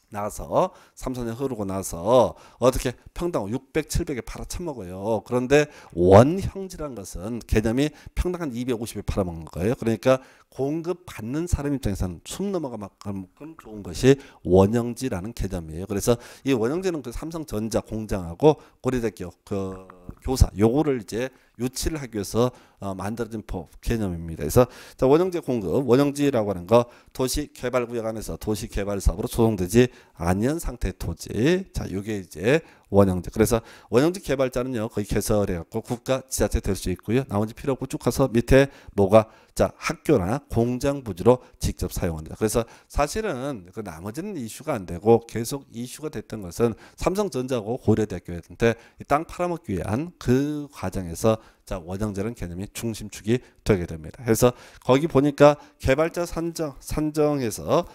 나서 3, 4년 흐르고 나서 어떻게 평당 600, 700에 팔아쳐먹어요. 그런데 원형지라는 것은 개념이 평당 한 250에 팔아먹는 거예요. 그러니까 공급받는 사람 입장에서는 숨 넘어가 만큼 좋은 것이 원형지라는 개념이에요. 그래서 이 원형지는 그 삼성전자 공장하고 고려대학교 그 교사 요거를 이제 유치를 하기 위해서 만들어진 개념입니다. 그래서 자, 원형지 공급, 원형지라고 하는 거 도시개발구역 안에서 도시개발사업으로 조성되지 아니한 상태의 토지. 자, 이게 이제 원형지. 그래서 원형지 개발자는요 거의 개설해갖고 국가 지자체 될 수 있고요. 나머지 필요 없고 쭉 가서 밑에 뭐가 자 학교나 공장 부지로 직접 사용합니다. 그래서 사실은 그 나머지는 이슈가 안 되고 계속 이슈가 됐던 것은 삼성전자고 고려대학교였는데 땅 팔아먹기 위한 그 과정에서 자 원형지라는 개념이 중심축이 되게 됩니다. 그래서 거기 보니까 개발자 선정해서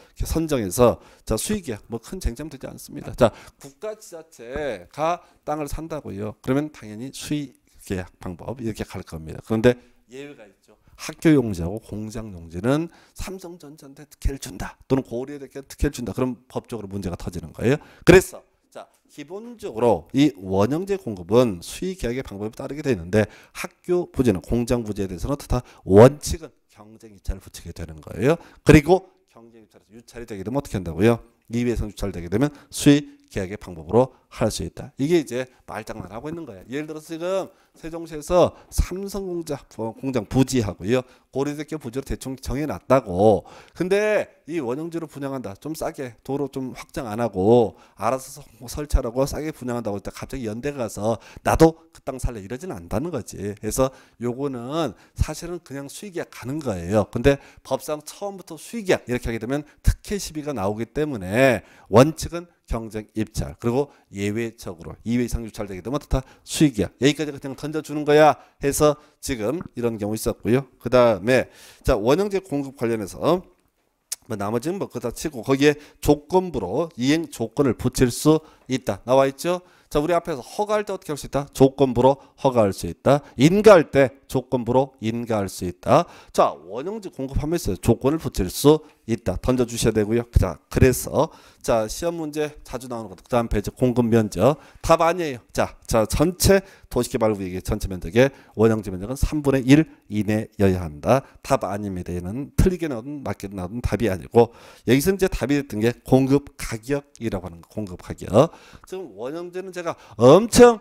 자 수익이야 뭐 큰 쟁점 되지 않습니다. 자 국가 지자체가 땅을 산다고요. 그러면 당연히 수익 계약 방법 이렇게 갈 겁니다. 그런데 예외가 있죠. 학교 용지하고 공장 용지는 삼성전자한테 특혜를 준다 또는 고려대학교 특혜를 준다. 그럼 법적으로 문제가 터지는 거예요. 그래서 자 기본적으로 이 원형지 공급은 수의계약의 방법이 따르게 되는데 학교 부지는 공장 부지에 대해서는 다 원칙은 경쟁 유찰을 붙이게 되는 거예요. 그리고 경쟁 유찰이 되게 되면 어떻게 한다고요? 이외에서 유찰되게 되면 수의 계약의 방법으로 할 수 있다. 이게 이제 말장난하고 있는 거예요. 예를 들어서 지금 세종시에서 삼성공장 부지하고요. 고려대학교 부지로 대충 정해놨다고. 근데 이 원형지로 분양한다. 좀 싸게 도로 좀 확장 안 하고 알아서 설치하라고 싸게 분양한다고 할 때 갑자기 연대가 가서 나도 그 땅 살래 이러지는 않다는 거지. 그래서 요거는 사실은 그냥 수의계약 가는 거예요. 근데 법상 처음부터 수의계약 이렇게 하게 되면 특혜 시비가 나오기 때문에 원칙은 경쟁 입찰 그리고 예외적으로 2회 이상 유찰되게 되면 다 수익이야. 여기까지 그냥 던져주는 거야 해서 지금 이런 경우 있었고요. 그 다음에 자 원형지 공급 관련해서 뭐 나머지는 뭐 그다 치고 거기에 조건부로 이행 조건을 붙일 수 있다. 나와 있죠. 자 우리 앞에서 허가할 때 어떻게 할 수 있다? 조건부로 허가할 수 있다. 인가할 때 조건부로 인가할 수 있다. 자 원형지 공급하면서 조건을 붙일 수 있다. 던져주셔야 되고요. 자 그래서 자, 시험 문제 자주 나오는 것. 그다음 배제 공급 면적. 답 아니에요. 자, 전체 도시개발구역의 전체 면적의 원형지 면적은 3분의 1 이내여야 한다. 답 아닙니다. 얘는 틀리게 나오든 맞게 나오든 답이 아니고 여기서 이제 답이 됐던 게 공급 가격이라고 하는 거. 공급 가격. 지금 원형지는 제가 엄청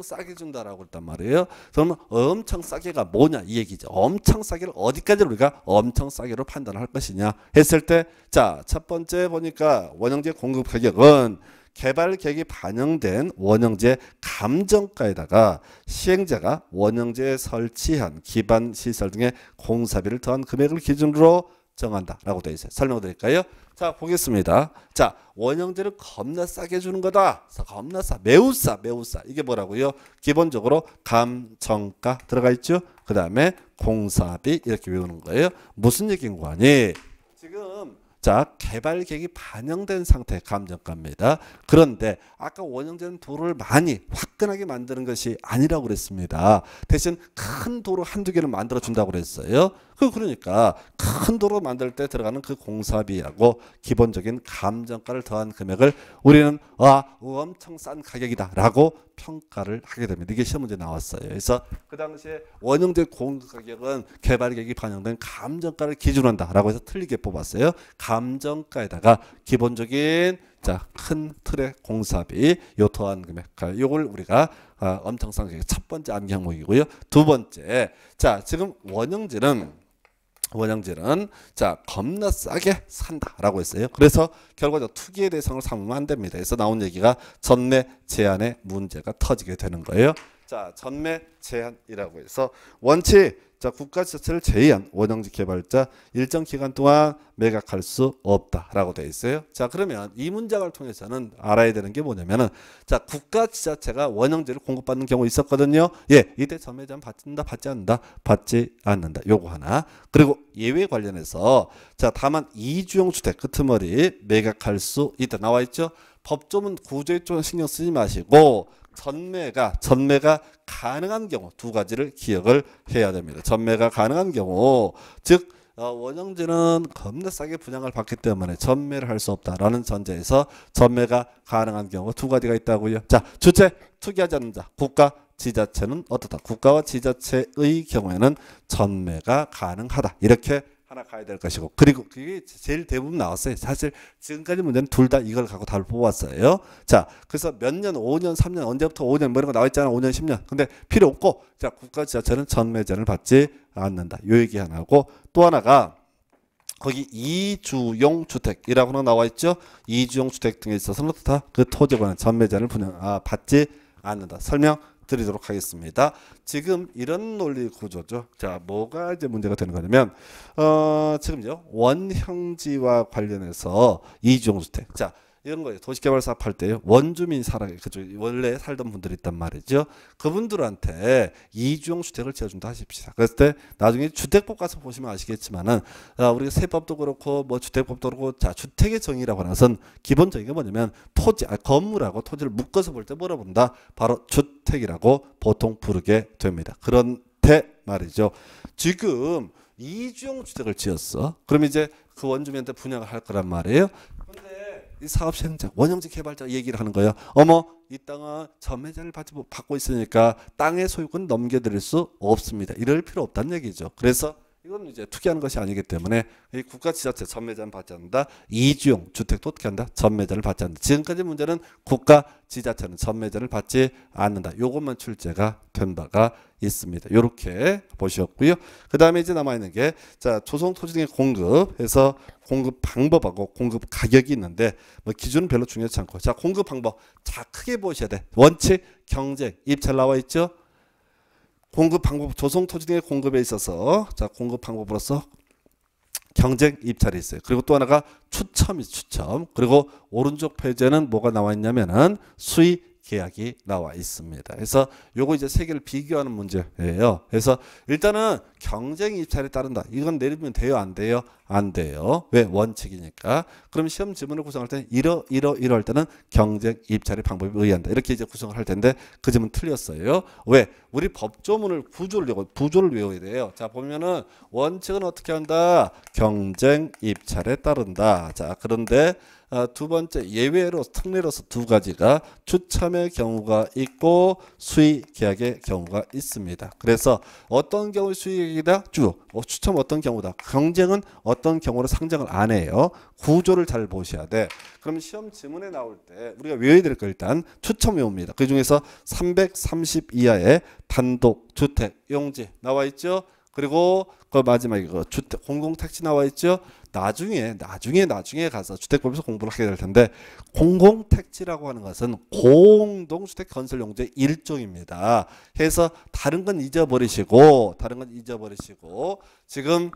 싸게 준다라고 했단 말이에요. 그러면 엄청 싸게가 뭐냐 이 얘기죠. 엄청 싸게를 어디까지 우리가 엄청 싸게로 판단할 것이냐 했을 때, 자, 첫 번째 보니까 원형지 공급 가격은 개발 계획이 반영된 원형지의 감정가에다가 시행자가 원형지에 설치한 기반 시설 등의 공사비를 더한 금액을 기준으로 정한다라고 되어 있어요. 설명드릴까요? 자, 보겠습니다. 자, 원형지를 겁나 싸게 주는 거다. 겁나 싸, 매우 싸. 이게 뭐라고요? 기본적으로 감정가 들어가 있죠. 그 다음에 공사비 이렇게 외우는 거예요. 무슨 얘기인 거 아니? 지금 자, 개발 계획이 반영된 상태의 감정가입니다. 그런데 아까 원형제는 도로를 많이 화끈하게 만드는 것이 아니라고 그랬습니다. 대신 큰 도로 한두 개를 만들어 준다고 그랬어요. 그러니까 큰 도로 만들 때 들어가는 그 공사비하고 기본적인 감정가를 더한 금액을 우리는 엄청 싼 가격이다라고 평가를 하게 됩니다. 이게 시험 문제 나왔어요. 그래서 그 당시에 원형제 공급 가격은 개발 계획이 반영된 감정가를 기준으로 한다라고 해서 틀리게 뽑았어요. 감정가에다가 기본적인 자, 큰 틀의 공사비 요 더한 금액 요걸 우리가 엄청 싼 가격 첫 번째 암기 항목이고요. 두 번째, 자, 지금 원형제는 자, 겁나 싸게 산다라고 했어요. 그래서 결과적 투기의 대상을 삼으면 안 됩니다. 그래서 나온 얘기가 전매 제한의 문제가 터지게 되는 거예요. 자, 전매 제한이라고 해서 원칙, 자, 국가지자체를 제외한 원형지 개발자 일정 기간 동안 매각할 수 없다라고 되어 있어요. 자, 그러면 이 문장을 통해서는 알아야 되는 게 뭐냐면은, 자, 국가지자체가 원형지를 공급받는 경우 있었거든요. 예, 이때 전매 제한 받는다, 받지 않는다, 받지 않는다. 요거 하나. 그리고 예외 관련해서, 자, 다만 이주용 주택 끄트머리 매각할 수 있다 나와 있죠. 법조문 구조에 좀 신경 쓰지 마시고. 전매가 가능한 경우 두 가지를 기억을 해야 됩니다. 전매가 가능한 경우, 즉 원형지는 겁나 싸게 분양을 받기 때문에 전매를 할 수 없다라는 전제에서 전매가 가능한 경우 두 가지가 있다고요. 자, 주택 투기하지 않는 자, 국가 지자체는 어떻다? 국가와 지자체의 경우에는 전매가 가능하다. 이렇게 하나 가야 될 것이고, 그리고 그게 제일 대부분 나왔어요. 사실 지금까지 문제는 둘 다 이걸 갖고 답을 뽑았어요. 자, 그래서 몇 년, 5년, 3년, 언제부터 5년 뭐 이런 거 나와 있잖아. 5년, 10년. 근데 필요 없고, 자, 국가 지자체는 전매 제한을 받지 않는다. 요 얘기 하나 하고, 또 하나가 거기 이주용 주택이라고 하나 나와 있죠. 이주용 주택 등에 있어서는 다 그 토지에 관한 전매 제한을 받지 않는다. 설명 드리도록 하겠습니다. 지금 이런 논리 구조죠. 자, 뭐가 이제 문제가 되는 거냐면, 지금요, 원형지와 관련해서 이주용 주택. 자, 이런 거예요. 도시개발 사업 할 때요. 원주민 그쪽 원래 살던 분들이 있단 말이죠. 그분들한테 이주용 주택을 지어준다 하십시다. 그랬을 때 나중에 주택법 가서 보시면 아시겠지만은, 우리가 세법도 그렇고 뭐 주택법도 그렇고, 자, 주택의 정의라고 하는 것은 기본적인 게 뭐냐면 건물하고 토지를 묶어서 볼 때 뭐라 본다? 바로 주택이라고 보통 부르게 됩니다. 그런데 말이죠. 지금 이주용 주택을 지었어. 그럼 이제 그 원주민한테 분양을 할 거란 말이에요. 이 사업 시행자, 원형지 개발자 얘기를 하는 거예요. 어머, 이 땅은 전매제한을 받고 있으니까 땅의 소유권 넘겨드릴 수 없습니다. 이럴 필요 없다는 얘기죠. 그래서 이건 이제 투기하는 것이 아니기 때문에 이 국가 지자체 전매제한 받지 않는다. 이주용 주택도 어떻게 한다? 전매제를 받지 않는다. 지금까지 문제는 국가 지자체는 전매제를 받지 않는다. 요것만 출제가 된 바가 있습니다. 요렇게 보셨고요. 그 다음에 이제 남아있는 게, 자, 조성 토지 등의 공급해서 공급 방법하고 공급 가격이 있는데, 뭐 기준은 별로 중요하지 않고, 자, 공급 방법, 자, 크게 보셔야 돼. 원칙, 경쟁, 입찰 나와 있죠. 공급 방법, 조성 토지 등의 공급에 있어서, 자, 공급 방법으로서 경쟁 입찰이 있어요. 그리고 또 하나가 추첨이 추첨. 그리고 오른쪽 페이지에는 뭐가 나와 있냐면은 수의 계약이 나와 있습니다. 그래서 요거 이제 세 개를 비교하는 문제예요. 그래서 일단은 경쟁 입찰에 따른다. 이건 내리면 돼요, 안 돼요? 안 돼요. 왜? 원칙이니까. 그럼 시험 지문을 구성할 때는 이럴 때는 경쟁 입찰의 방법에 의한다. 이렇게 이제 구성을 할 텐데 그 점은 틀렸어요. 왜? 우리 법조문을 구조를 외워야 돼요. 자, 보면은 원칙은 어떻게 한다? 경쟁 입찰에 따른다. 자, 그런데 두 번째 예외로 특례로서 두 가지가 추첨의 경우가 있고 수의 계약의 경우가 있습니다. 그래서 어떤 경우 수의 계약이다? 추첨 어떤 경우다? 경쟁은 어떤 경우로 상정을 안 해요. 구조를 잘 보셔야 돼. 그럼 시험 지문에 나올 때 우리가 외워야 될 거 일단 추첨 외웁니다. 그 중에서 330 이하의 단독 주택 용지 나와 있죠. 그리고 그 마지막에 그 주택 공공택지 나와 있죠. 나중에 가서 주택법에서 공부를 하게 될 텐데 공공택지라고 하는 것은 공동주택 건설용지의 일종입니다. 해서 다른 건 잊어버리시고 지금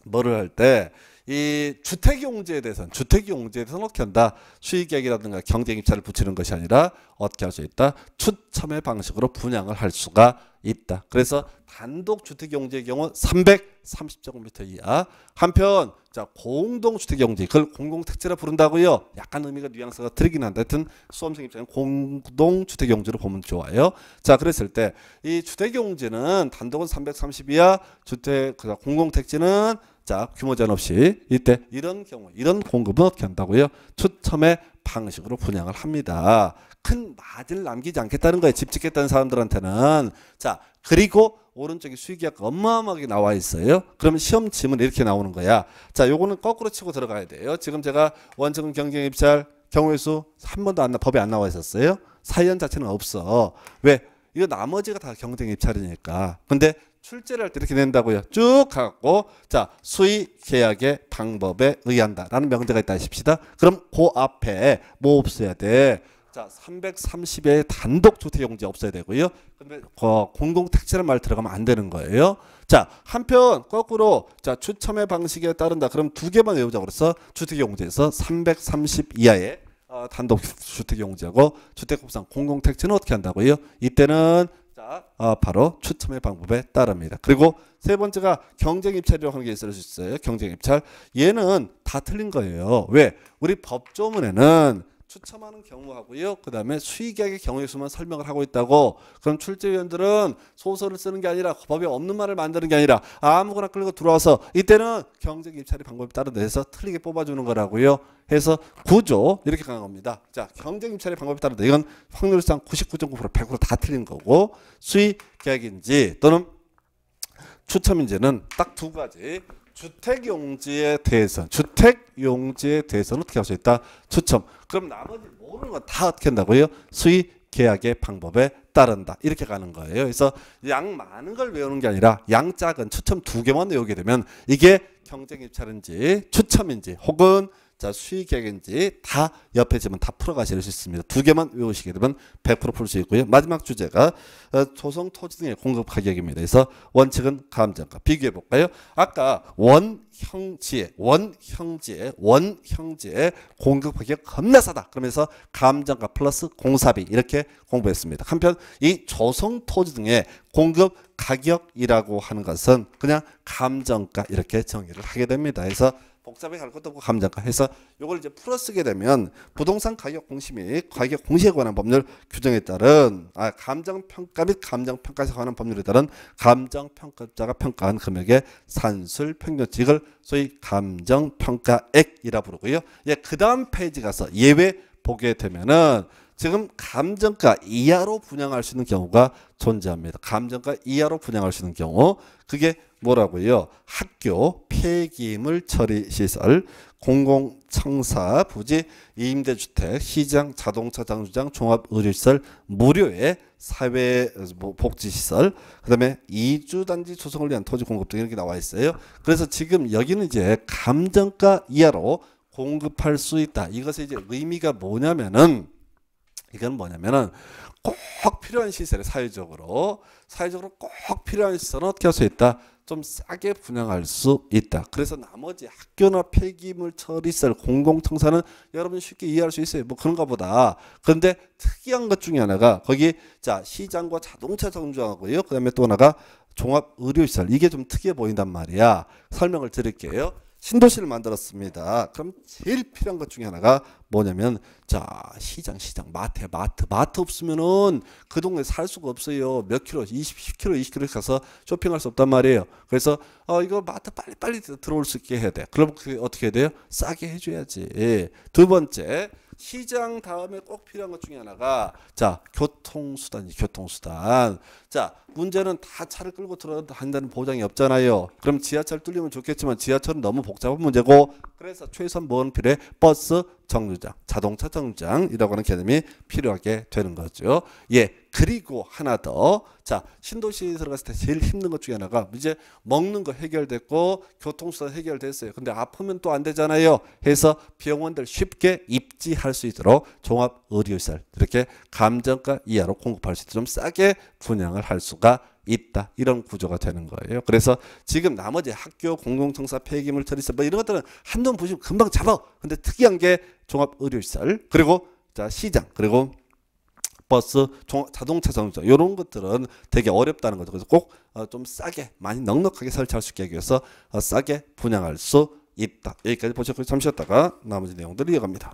뭐를 할 때 이 주택용지에 대해서는 어떻게 한다? 수의계약이라든가 경쟁입찰을 붙이는 것이 아니라 어떻게 할 수 있다? 추첨의 방식으로 분양을 할 수가 있다. 그래서 단독 주택용지의 경우 330제곱미터 이하. 한편 자 공동주택용지 그걸 공공택지라 부른다고요. 약간 의미가 뉘앙스가 틀리긴 한데 하여튼 수험생 입장에 공동주택용지로 보면 좋아요. 자 그랬을 때 이 주택용지는 단독은 330 이하 주택 공공택지는 자 규모 제한 없이 이때 이런 경우 이런 공급은 어떻게 한다고요? 추첨의 방식으로 분양을 합니다. 큰 마진을 남기지 않겠다는 거예요. 집 짓겠다는 사람들한테는. 자 그리고 오른쪽에 수의계약 어마어마하게 나와 있어요. 그러면 시험 지문 이렇게 나오는 거야. 자 요거는 거꾸로 치고 들어가야 돼요. 지금 제가 원칙은 경쟁입찰 경우의 수 한 번도 법에 안 나와 있었어요. 사연 자체는 없어. 왜? 이거 나머지가 다 경쟁입찰이니까. 근데 출제를 할 때 이렇게 낸다고요. 쭉 갖고 자 수의 계약의 방법에 의한다라는 명제가 있다 하십시다. 그럼 그 앞에 뭐 없어야 돼? 자 330의 단독 주택용지 없어야 되고요. 근데 공공택지라는 말 들어가면 안 되는 거예요. 자 한편 거꾸로 자 추첨의 방식에 따른다. 그럼 두 개만 외우자 그래서 주택용지에서 330 이하의 단독 주택용지하고 주택법상 공공택지는 어떻게 한다고요? 이때는 바로 추첨의 방법에 따릅니다. 그리고 세 번째가 경쟁입찰이라고 하는 게 있을 수 있어요. 경쟁입찰. 얘는 다 틀린 거예요. 왜? 우리 법조문에는 추첨하는 경우하고요. 그 다음에 수의계약의 경우의 수만 설명을 하고 있다고. 그럼 출제위원들은 소설을 쓰는 게 아니라 법에 없는 말을 만드는 게 아니라 아무거나 끌고 들어와서 이때는 경쟁입찰의 방법에 따라 해서 틀리게 뽑아주는 거라고요. 해서 구조 이렇게 가는 겁니다. 자 경쟁입찰의 방법에 따른다. 이건 확률상 99.9% 100% 다 틀린 거고 수의계약인지 또는 추첨인지는 딱 두 가지. 주택용지에 대해서는 어떻게 할 수 있다? 추첨. 그럼 나머지 모르는 건 다 어떻게 한다고요? 수의 계약의 방법에 따른다. 이렇게 가는 거예요. 그래서 양 많은 걸 외우는 게 아니라 양 작은 추첨 두 개만 외우게 되면 이게 경쟁입찰인지 추첨인지 혹은 자 수의계약인지 다 옆에 지면 다 풀어가실 수 있습니다. 두 개만 외우시게 되면 100% 풀 수 있고요. 마지막 주제가 조성 토지 등의 공급 가격입니다. 그래서 원칙은 감정가 비교해 볼까요? 아까 원형지의 공급 가격 겁나 싸다. 그러면서 감정가 플러스 공사비 이렇게 공부했습니다. 한편 이 조성 토지 등의 공급 가격이라고 하는 것은 그냥 감정가 이렇게 정의를 하게 됩니다. 그래서 복잡하게 갈 것도 없고 감정가 해서 이걸 이제 풀어 쓰게 되면 부동산 가격 공시 및 가격 공시에 관한 법률 규정에 따른 감정평가 및 감정평가에 관한 법률에 따른 감정평가자가 평가한 금액의 산술 평균치 이걸 소위 감정평가액이라 부르고요. 예, 그 다음 페이지 가서 예외 보게 되면은 지금 감정가 이하로 분양할 수 있는 경우가 존재합니다. 감정가 이하로 분양할 수 있는 경우 그게 뭐라고요? 학교, 폐기물 처리 시설, 공공청사, 부지, 임대주택, 시장, 자동차 장주장, 종합의료시설, 무료의 사회복지시설, 그 다음에 이주단지 조성을 위한 토지 공급 등 이렇게 나와 있어요. 그래서 지금 여기는 이제 감정가 이하로 공급할 수 있다. 이것의 이제 의미가 뭐냐면은 이건 뭐냐면은 꼭 필요한 시설에 사회적으로 꼭 필요한 시설은 어떻게 할 수 있다? 좀 싸게 분양할 수 있다. 그래서 나머지 학교나 폐기물 처리시설, 공공청사는 여러분 쉽게 이해할 수 있어요. 뭐 그런가 보다. 그런데 특이한 것 중에 하나가 거기 자 시장과 자동차 정주하고요. 그다음에 또 하나가 종합의료시설. 이게 좀 특이해 보인단 말이야. 설명을 드릴게요. 신도시를 만들었습니다. 그럼 제일 필요한 것 중에 하나가 뭐냐면 자 시장 마트 없으면은 그 동네 살 수가 없어요. 몇 킬로 10킬로 20킬로 가서 쇼핑할 수 없단 말이에요. 그래서 이거 마트 빨리 들어올 수 있게 해야 돼. 그럼 그 어떻게 해야 돼요? 싸게 해줘야지. 예. 두 번째 시장 다음에 꼭 필요한 것 중에 하나가 자 교통수단. 자 문제는 다 차를 끌고 들어간다는 보장이 없잖아요. 그럼 지하철 뚫리면 좋겠지만 지하철은 너무 복잡한 문제고 그래서 최소한 뭔 필요해? 버스 정류장, 자동차 정류장이라고 하는 개념이 필요하게 되는 거죠. 예. 그리고 하나 더. 자, 신도시에 들어갔을 때 제일 힘든 것 중에 하나가 이제 먹는 거 해결됐고 교통수단 해결됐어요. 근데 아프면 또 안 되잖아요. 해서 병원들 쉽게 입지할 수 있도록 종합 의료시설 이렇게 감정가 이하로 공급할 수 있도록 좀 싸게 분양을 할 수가 있다. 이런 구조가 되는 거예요. 그래서 지금 나머지 학교, 공공청사, 폐기물 처리시설 뭐 이런 것들은 한돈 보시면 금방 잡아. 근데 특이한 게 종합 의료시설 그리고 자 시장 그리고 버스, 자동차 정류장 이런 것들은 되게 어렵다는 거죠. 그래서 꼭 좀 싸게 많이 넉넉하게 설치할 수 있게 하기 위해서 싸게 분양할 수 있다. 여기까지 보셨고 잠시 쉬었다가 나머지 내용들을 이어갑니다.